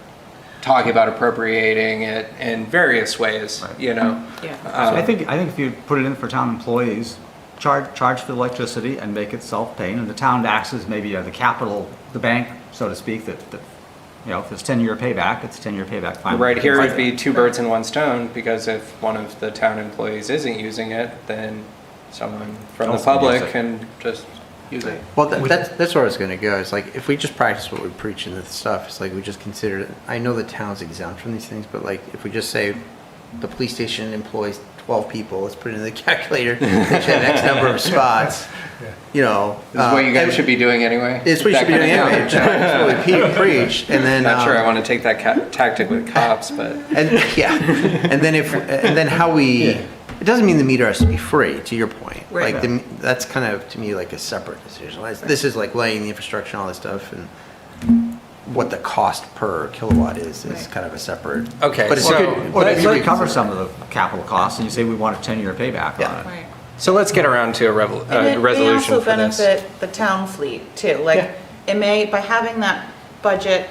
talking about appropriating it in various ways, Yeah. So I think if you put it in for town employees, charge for electricity and make it self-paying, and the town acts as maybe the capital, the bank, so to speak, that if it's 10-year payback, it's 10-year payback, fine. Right here Like would be two birds in one stone, because if one of the town employees isn't using it, then someone from the Else can use public it. can just use it. Well, that's where I was going to go. It's like, if we just practice what we preach in this stuff, it's like we just consider it. I know the town's exempt from these things, but like, if we just say the police station employs 12 people, let's put it in the calculator, they should have X number of spots, This is what you guys should be doing anyway. It's what you That should be doing kind of anyway. thing. That's what we preach, and then. Not sure I want to take that tactic with cops, but And yeah, and then how we. It doesn't mean the meter has to be free. To your point, Right. like that's kind of to me like a separate decision. This is like laying the infrastructure and all this stuff, and what the cost per kilowatt is Right. kind of a separate. Okay, but it's so- good. Or But maybe you it's could cover some of the capital costs, and you say we want a 10-year payback Yeah. on it. Right. so let's get around to a And it may resolution also for this. benefit the town fleet too, like, it may, by having that budget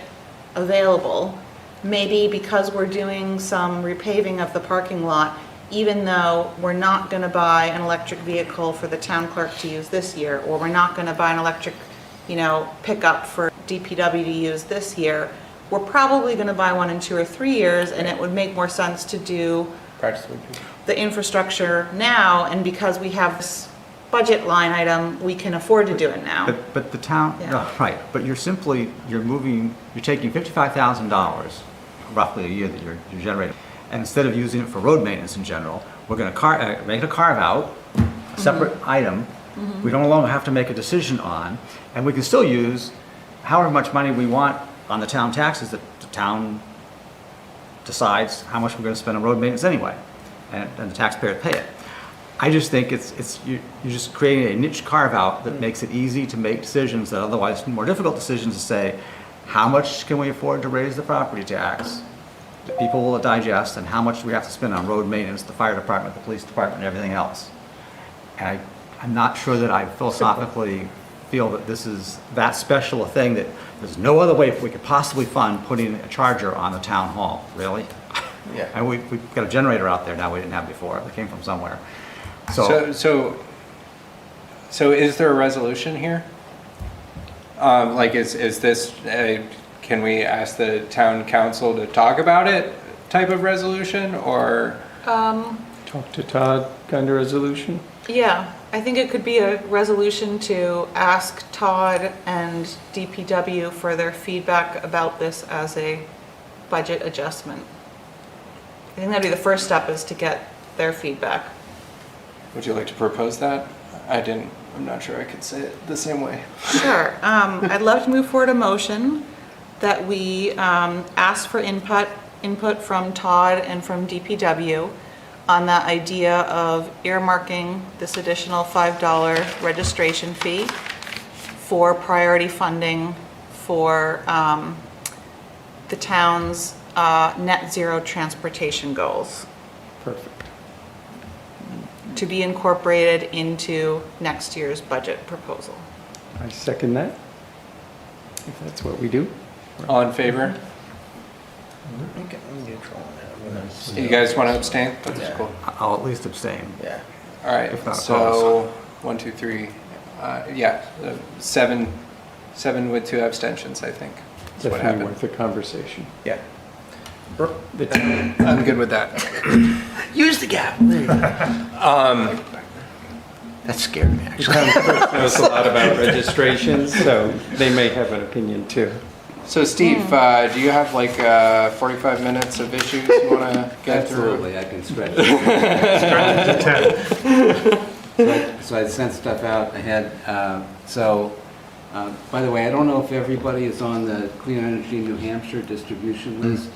available, maybe because we're doing some repaving of the parking lot, even though we're not gonna buy an electric vehicle for the town clerk to use this year, or we're not gonna buy an electric, pickup for DPW to use this year, we're probably gonna buy one in 2 or 3 years, and it would make more sense to do the infrastructure now, and because we have this budget line item, we can afford to do it now. But the town, Yeah. no, right, but you're taking $55,000 roughly a year that you're generating. And instead of using it for road maintenance in general, we're gonna make a carve out, a separate item. We don't longer have to make a decision on, and we can still use however much money we want on the town taxes that the town decides how much we're gonna spend on road maintenance anyway, and the taxpayers pay it. I just think you're just creating a niche carve out that makes it easy to make decisions that otherwise more difficult decisions to say, how much can we afford to raise the property tax that people will digest, and how much do we have to spend on road maintenance, the fire department, the police department, and everything else. And I'm not sure that I philosophically feel that this is that special a thing, that there's no other way we could possibly fund putting a charger on the town hall, really? Yeah. And we've got a generator out there now we didn't have before, it came from somewhere. So is there a resolution here? Is this, can we ask the town council to talk about it type of resolution, or? Talk to Todd, kind of resolution? Yeah, I think it could be a resolution to ask Todd and DPW for their feedback about this as a budget adjustment. I think that'd be the first step, is to get their feedback. Would you like to propose that? I'm not sure I could say it the same way. Sure. I'd love to move forward a motion that we ask for input from Todd and from DPW on the idea of earmarking this additional $5 registration fee for priority funding for the town's net zero transportation goals, Perfect. to be incorporated into next year's budget proposal. I second that, if that's what we do. All in favor? Okay, I'm neutral on that. I'm gonna- You guys want to abstain? That's Yeah. cool. I'll at least abstain. Yeah. All right, If not so, 1, 2, 3, seven with 2 abstentions, I think. That's what Definitely happened. worth a conversation. Yeah. I'm good with that. Use the gap. There you go. That scared me, The actually. town clerk knows a lot about registrations, so they may have an opinion too. So Steve, do you have like 45 minutes of issues you want to get through? Absolutely, I can stretch it. Stretch it to 10. So I sent stuff out ahead. By the way, I don't know if everybody is on the Clean Energy New Hampshire distribution list.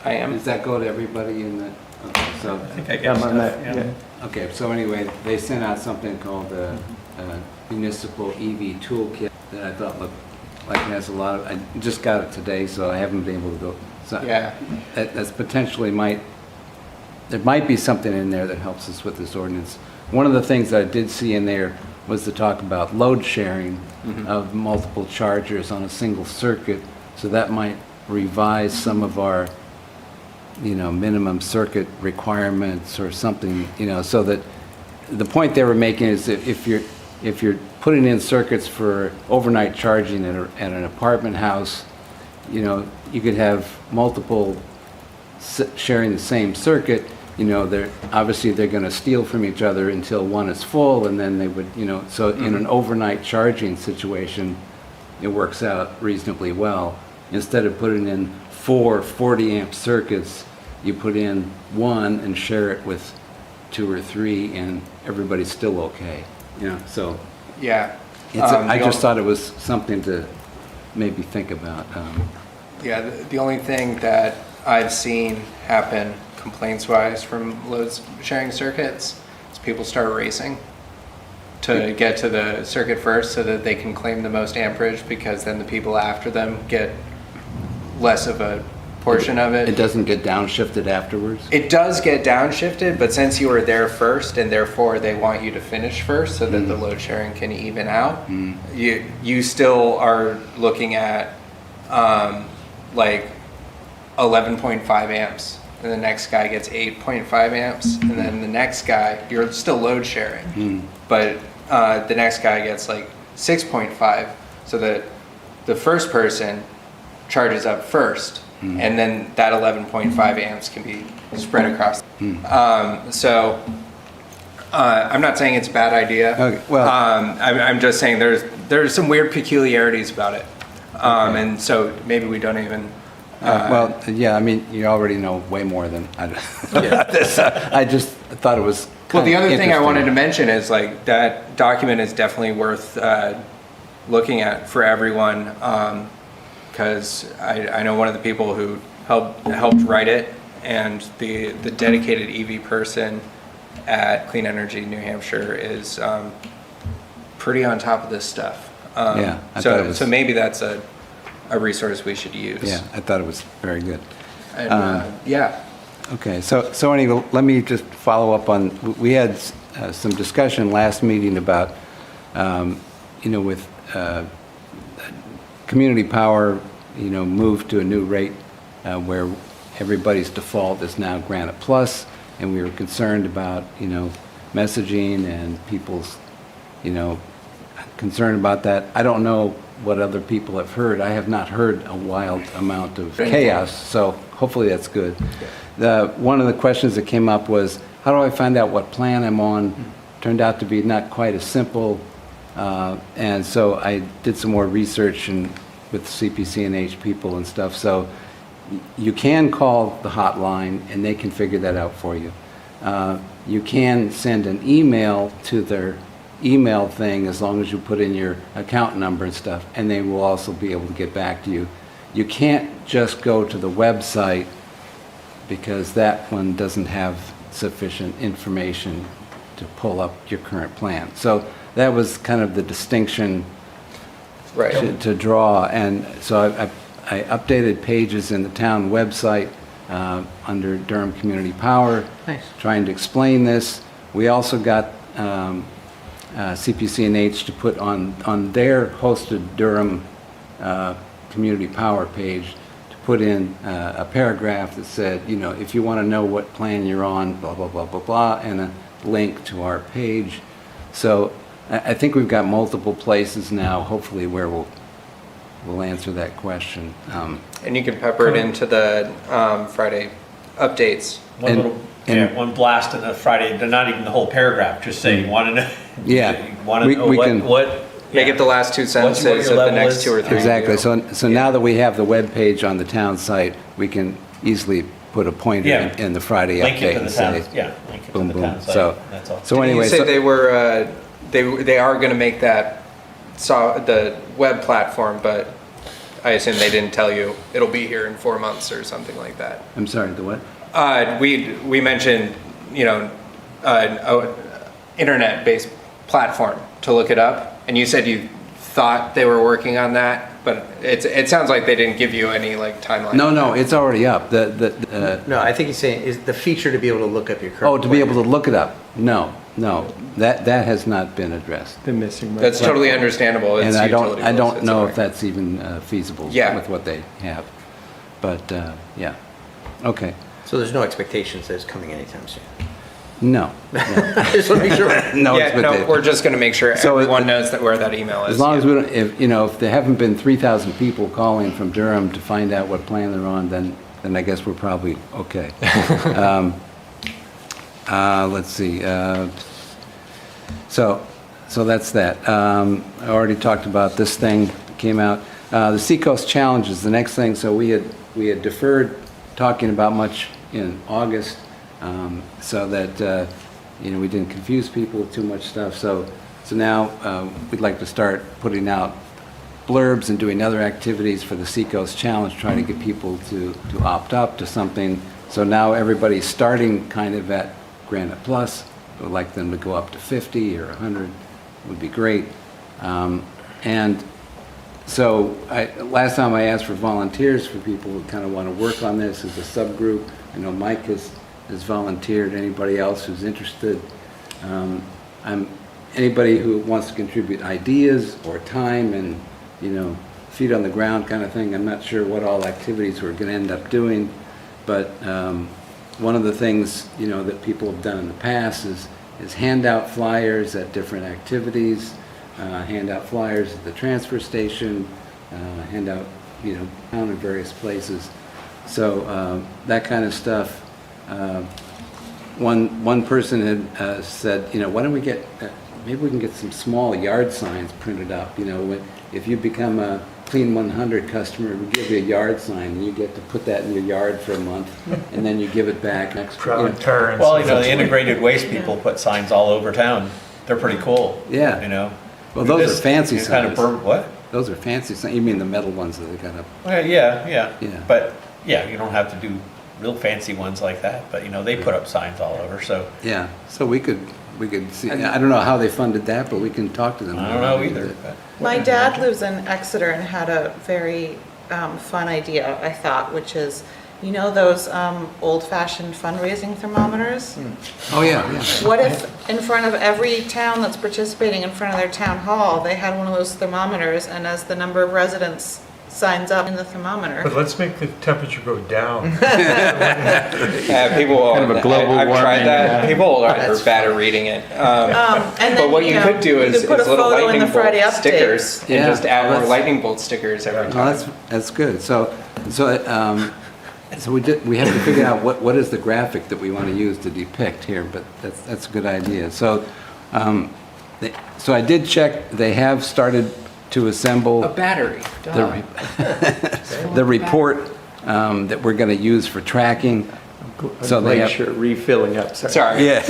I am. Does that go to everybody in the, Okay, so, I think I get I'm on stuff, that, yeah. yeah. okay, so anyway, they sent out something called the Municipal EV Toolkit that I thought looked like it has a lot of, I just got it today, so I haven't been able to go. So Yeah. that's potentially there might be something in there that helps us with this ordinance. One of the things that I did see in there was to talk about load sharing of multiple chargers on a single circuit, so that might revise some of our, minimum circuit requirements or something, so that the point they were making is that if you're putting in circuits for overnight charging at an apartment house, you could have multiple sharing the same circuit. They're going to steal from each other until one is full, and then they would, so in an overnight charging situation, it works out reasonably well. Instead of putting in 4 40-amp circuits, you put in one and share it with 2 or 3, and everybody's still okay. So Yeah. I just thought it was something to maybe think about. Yeah, the only thing that I've seen happen complaints-wise from load sharing circuits is people start racing to get to the circuit first so that they can claim the most amperage, because then the people after them get less of a portion of it. It doesn't get downshifted afterwards? It does get downshifted, but since you were there first and therefore they want you to finish first so that the load sharing can even out, you still are looking at like 11.5 amps, and the next guy gets 8.5 amps, and then the next guy, you're still load sharing, but the next guy gets like 6.5, so that the first person charges up first, and then that 11.5 amps can be spread across. So I'm not saying it's a bad idea. Okay, well- I'm just saying there's some weird peculiarities about it, and so maybe we don't even. You already know way more than I do. This, I just thought it was Well, the other thing I interesting. wanted to mention is like that document is definitely worth looking at for everyone, because I know one of the people who helped write it, and the dedicated EV person at Clean Energy New Hampshire is pretty on top of this stuff. Yeah, I thought it was- So maybe that's a resource we should use. Yeah, I thought it was very good. And, yeah. Okay, so anyway, let me just follow up on, we had some discussion last meeting about, with community power, moved to a new rate where everybody's default is now Granite Plus, and we were concerned about, messaging and people's, concern about that. I don't know what other people have heard. I have not heard a wild amount of chaos, so hopefully that's good. One of the questions that came up was, how do I find out what plan I'm on? Turned out to be not quite as simple, and so I did some more research with CPC&H people and stuff. So you can call the hotline and they can figure that out for you. You can send an email to their email thing as long as you put in your account number and stuff, and they will also be able to get back to you. You can't just go to the website because that one doesn't have sufficient information to pull up your current plan. So that was kind of the distinction Right. to draw. And so I updated pages in the town website under Durham Community Power, trying to explain this. We also got CPC&H to put on their hosted Durham Community Power page, to put in a paragraph that said, if you want to know what plan you're on, blah, blah, blah, blah, blah, and a link to our page. So I think we've got multiple places now, hopefully, where we'll answer that question. And you can pepper it into the Friday updates. One blast in the Friday, not even the whole paragraph, just say you want to know. Yeah. You want to know We can- Make it the last 2 sentences your of the level next is. 2 or 3. Exactly. So now that we have the web page on the town site, we can easily put a pointer Yeah. in the Friday Link it update to and the say, town, link it to boom, the boom. town site, So, that's all. so anyway, you say they were they are going to make that the web platform, but I assume they didn't tell you it'll be here in 4 months or something like that. I'm sorry, the what? We mentioned, you know, internet-based platform to look it up, and you said you thought they were working on that, but it sounds like they didn't give you any like timeline. No, it's already up. No, I think he's saying is the feature to be able to look up your current. Oh, to be able to look it up? No, that has not been addressed. The missing. That's totally understandable. It's And I utility don't rules, it's know all if right. that's even feasible Yeah. with what they have. But, yeah, okay. So there's no expectations that it's coming anytime soon. No. I just want to make sure. No Yeah, no, expectation. we're just going to make sure So everyone knows that where that email is. As long as yeah. we don't, if there haven't been 3,000 people calling from Durham to find out what plan they're on, then I guess we're probably okay. Let's see. So that's that. I already talked about this thing came out. The Seacoast Challenge is the next thing. So we had deferred talking about much in August, so that we didn't confuse people with too much stuff. So now we'd like to start putting out blurbs and doing other activities for the Seacoast Challenge, trying to get people to opt up to something. So now everybody's starting kind of at Granite Plus. We'd like them to go up to 50 or 100 would be great. And so last time I asked for volunteers for people who kind of want to work on this as a subgroup. I know Mike has volunteered. Anybody else who's interested? Anybody who wants to contribute ideas or time and, feet on the ground kind of thing. I'm not sure what all activities we're going to end up doing, but one of the things, that people have done in the past is hand out flyers at different activities, hand out flyers at the transfer station, hand out, down in various places. So that kind of stuff. One person had said, why don't we get, maybe we can get some small yard signs printed up, if you become a Clean 100 customer, we give you a yard sign, and you get to put that in your yard for a month, and then you give it back next. Proud parents. Well, the integrated waste people put signs all over town. They're pretty cool. Yeah. Well, those are fancy You kind of signs. what? Those are fancy signs. You mean the metal ones that they got up? Well, yeah. Yeah. But, yeah, you don't have to do real fancy ones like that, but, they put up signs all over, so. Yeah, so we could see, I don't know how they funded that, but we can talk to them. I don't know either. But. My dad lives in Exeter and had a very fun idea, I thought, which is, those old-fashioned fundraising thermometers? Oh, yeah. What if in front of every town that's participating in front of their town hall, they had one of those thermometers, and as the number of residents signs up in the thermometer? But let's make the temperature go down. People will, Kind of a global I've tried warming, that. yeah. People are bad at reading it. And But then, what you could do is put a little photo in lightning the Friday bolt update. stickers and Yeah. just add Oh, more that's- lightning bolt stickers every time. Well, that's good. So we have to figure out what is the graphic that we want to use to depict here, but that's a good idea. So, so I did check, they have started to assemble A battery. duh. the report that we're going to use for tracking. So they have- Glacier refilling up. Sorry. Yeah.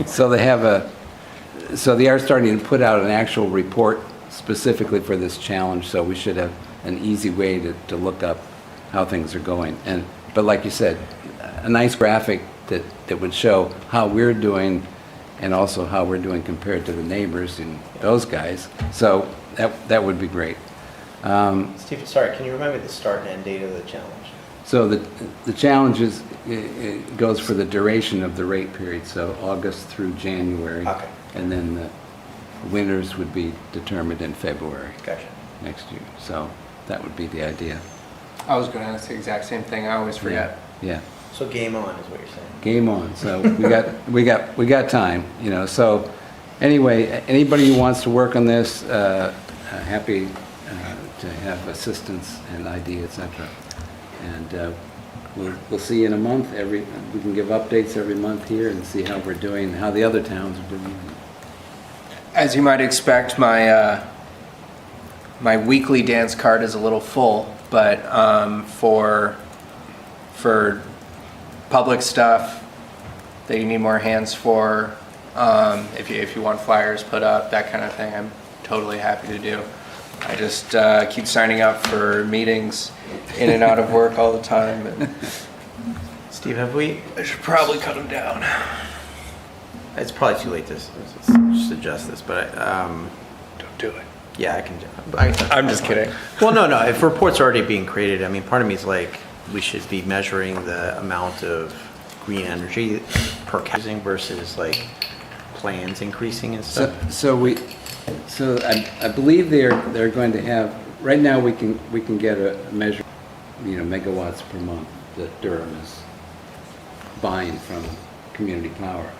So they are starting to put out an actual report specifically for this challenge, so we should have an easy way to look up how things are going. But like you said, a nice graphic that would show how we're doing and also how we're doing compared to the neighbors and those guys. So that would be great. Stephen, sorry, can you remind me the start and end date of the challenge? So the challenge is, it goes for the duration of the rate period, so August through January. Okay. And then the winners would be determined in February Gotcha. next year. So that would be the idea. I was going to ask the exact same thing. I always forget. Yeah, So game on is what you're saying? game on. So we got time, So anyway, anybody who wants to work on this, happy to have assistance and idea, etc. And we'll see in a month. We can give updates every month here and see how we're doing, how the other towns are doing. As you might expect, my weekly dance card is a little full, but for public stuff that you need more hands for, if you want flyers put up, that kind of thing, I'm totally happy to do. I just keep signing up for meetings in and out of work all the time. And Steve, have we, I should probably cut them down. it's probably too late to suggest this, but, Don't do it. yeah, I can. I'm just kidding. Well, no, if reports are already being created, I mean, part of me is like, we should be measuring the amount of green energy per housing versus like plans increasing and stuff. So I believe they're going to have, right now we can get a measure, megawatts per month that Durham is buying from Community Power.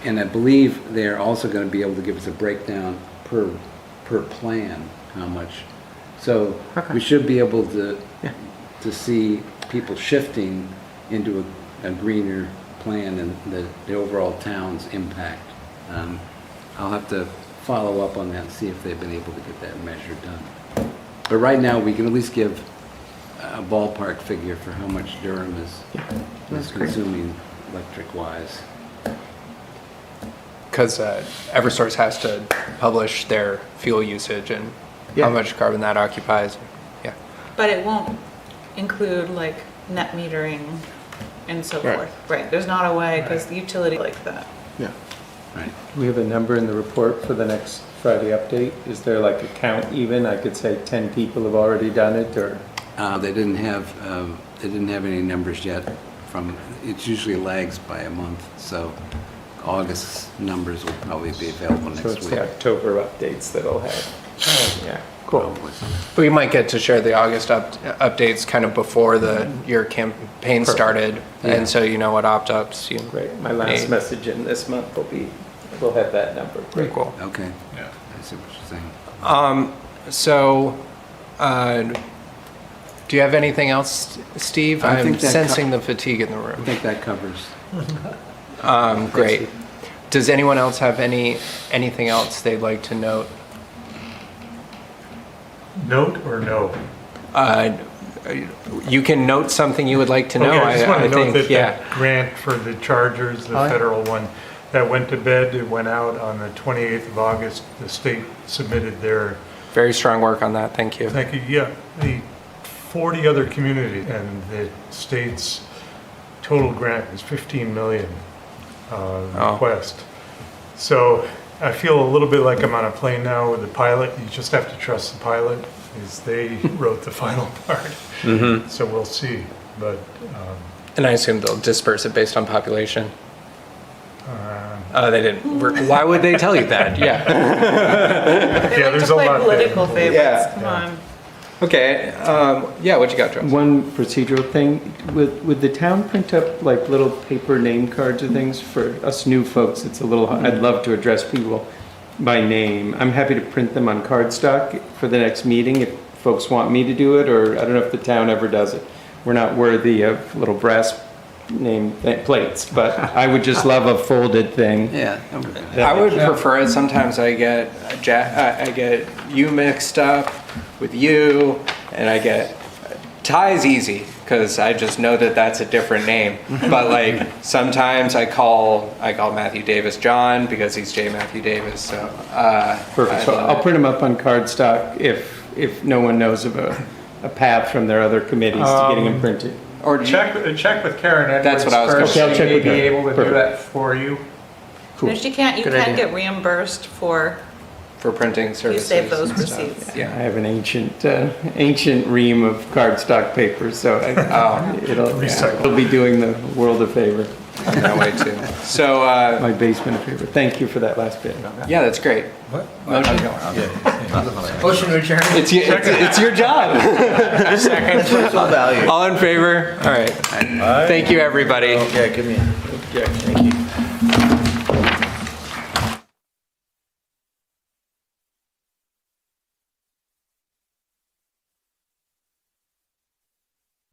And I believe they're also going to be able to give us a breakdown per plan, how much. So we should be able to see people shifting into a greener plan and the overall town's impact. I'll have to follow up on that and see if they've been able to get that measure done. But right now, we can at least give a ballpark figure for how much Durham is consuming electric-wise. Because Eversource has to publish their fuel usage and how much carbon that occupies. Yeah. But it won't include like net metering and so forth. Right, there's not a way, because the utility like that. Yeah. Right. Do we have a number in the report for the next Friday update? Is there like a count even? I could say 10 people have already done it, or? They didn't have any numbers yet it usually lags by a month, so August's numbers will probably be available next So week. it's the October updates that I'll have. Yeah, cool. Probably. We might get to share the August updates kind of before your campaign started, and so you know what opt-ups you Great. My last made. message in this month we'll have that number. Pretty cool. Okay. Yeah. I see what you're saying. So, do you have anything else, Steve? I think I'm that sensing the fatigue in the I room. think that covers. Great. Does anyone else have anything else they'd like to note? Note or no? You can note something you would like to know. Okay, I just want to note that yeah. that grant for the Chargers, the federal one, that went to bed, it went out on the 28th of August. The state submitted their, Very strong work on that. Thank you. thank you, yeah, the 40 other communities, and the state's total grant is 15 million request. So I feel a little bit like I'm on a plane now with the pilot. You just have to trust the pilot, because they wrote the final part. So we'll see, but And I assume they'll disperse it based on population. They didn't. Why would they tell you that? Yeah. They like there's to a play lot there. political favorites, Yeah. come on. Okay. Yeah. What you got, Joe? One procedural thing, would the town print up like little paper name cards or things for us new folks? It's a little, I'd love to address people by name. I'm happy to print them on cardstock for the next meeting if folks want me to do it, or I don't know if the town ever does it. We're not worthy of little brass name plates, but I would just love a folded thing. Yeah. I would prefer it. Sometimes I get I get you mixed up with you, and I get Ty's easy because I just know that that's a different name. But like sometimes I call Matthew Davis John because he's J. Matthew Davis. So Perfect. So I'll print them up on cardstock if no one knows of a path from their other committees to getting them printed. or do you- Check with Karen Edwards. That's what I was first. gonna- Okay, I'll check She may with be her. able to do Perfect. that for you. Cool. And if you can't, you Good can idea. get reambused for, for printing you services. save those and stuff. receipts. I Yeah. have an ancient ream of cardstock paper, so it'll be doing the world a favor, That way too. So my basement a favor. Thank you for that last bit. yeah, that's great. Motion. Motion to adjourn. It's your job. Personal value. All in favor? All right. Thank you, everybody. Yeah, give me, Jack, thank you.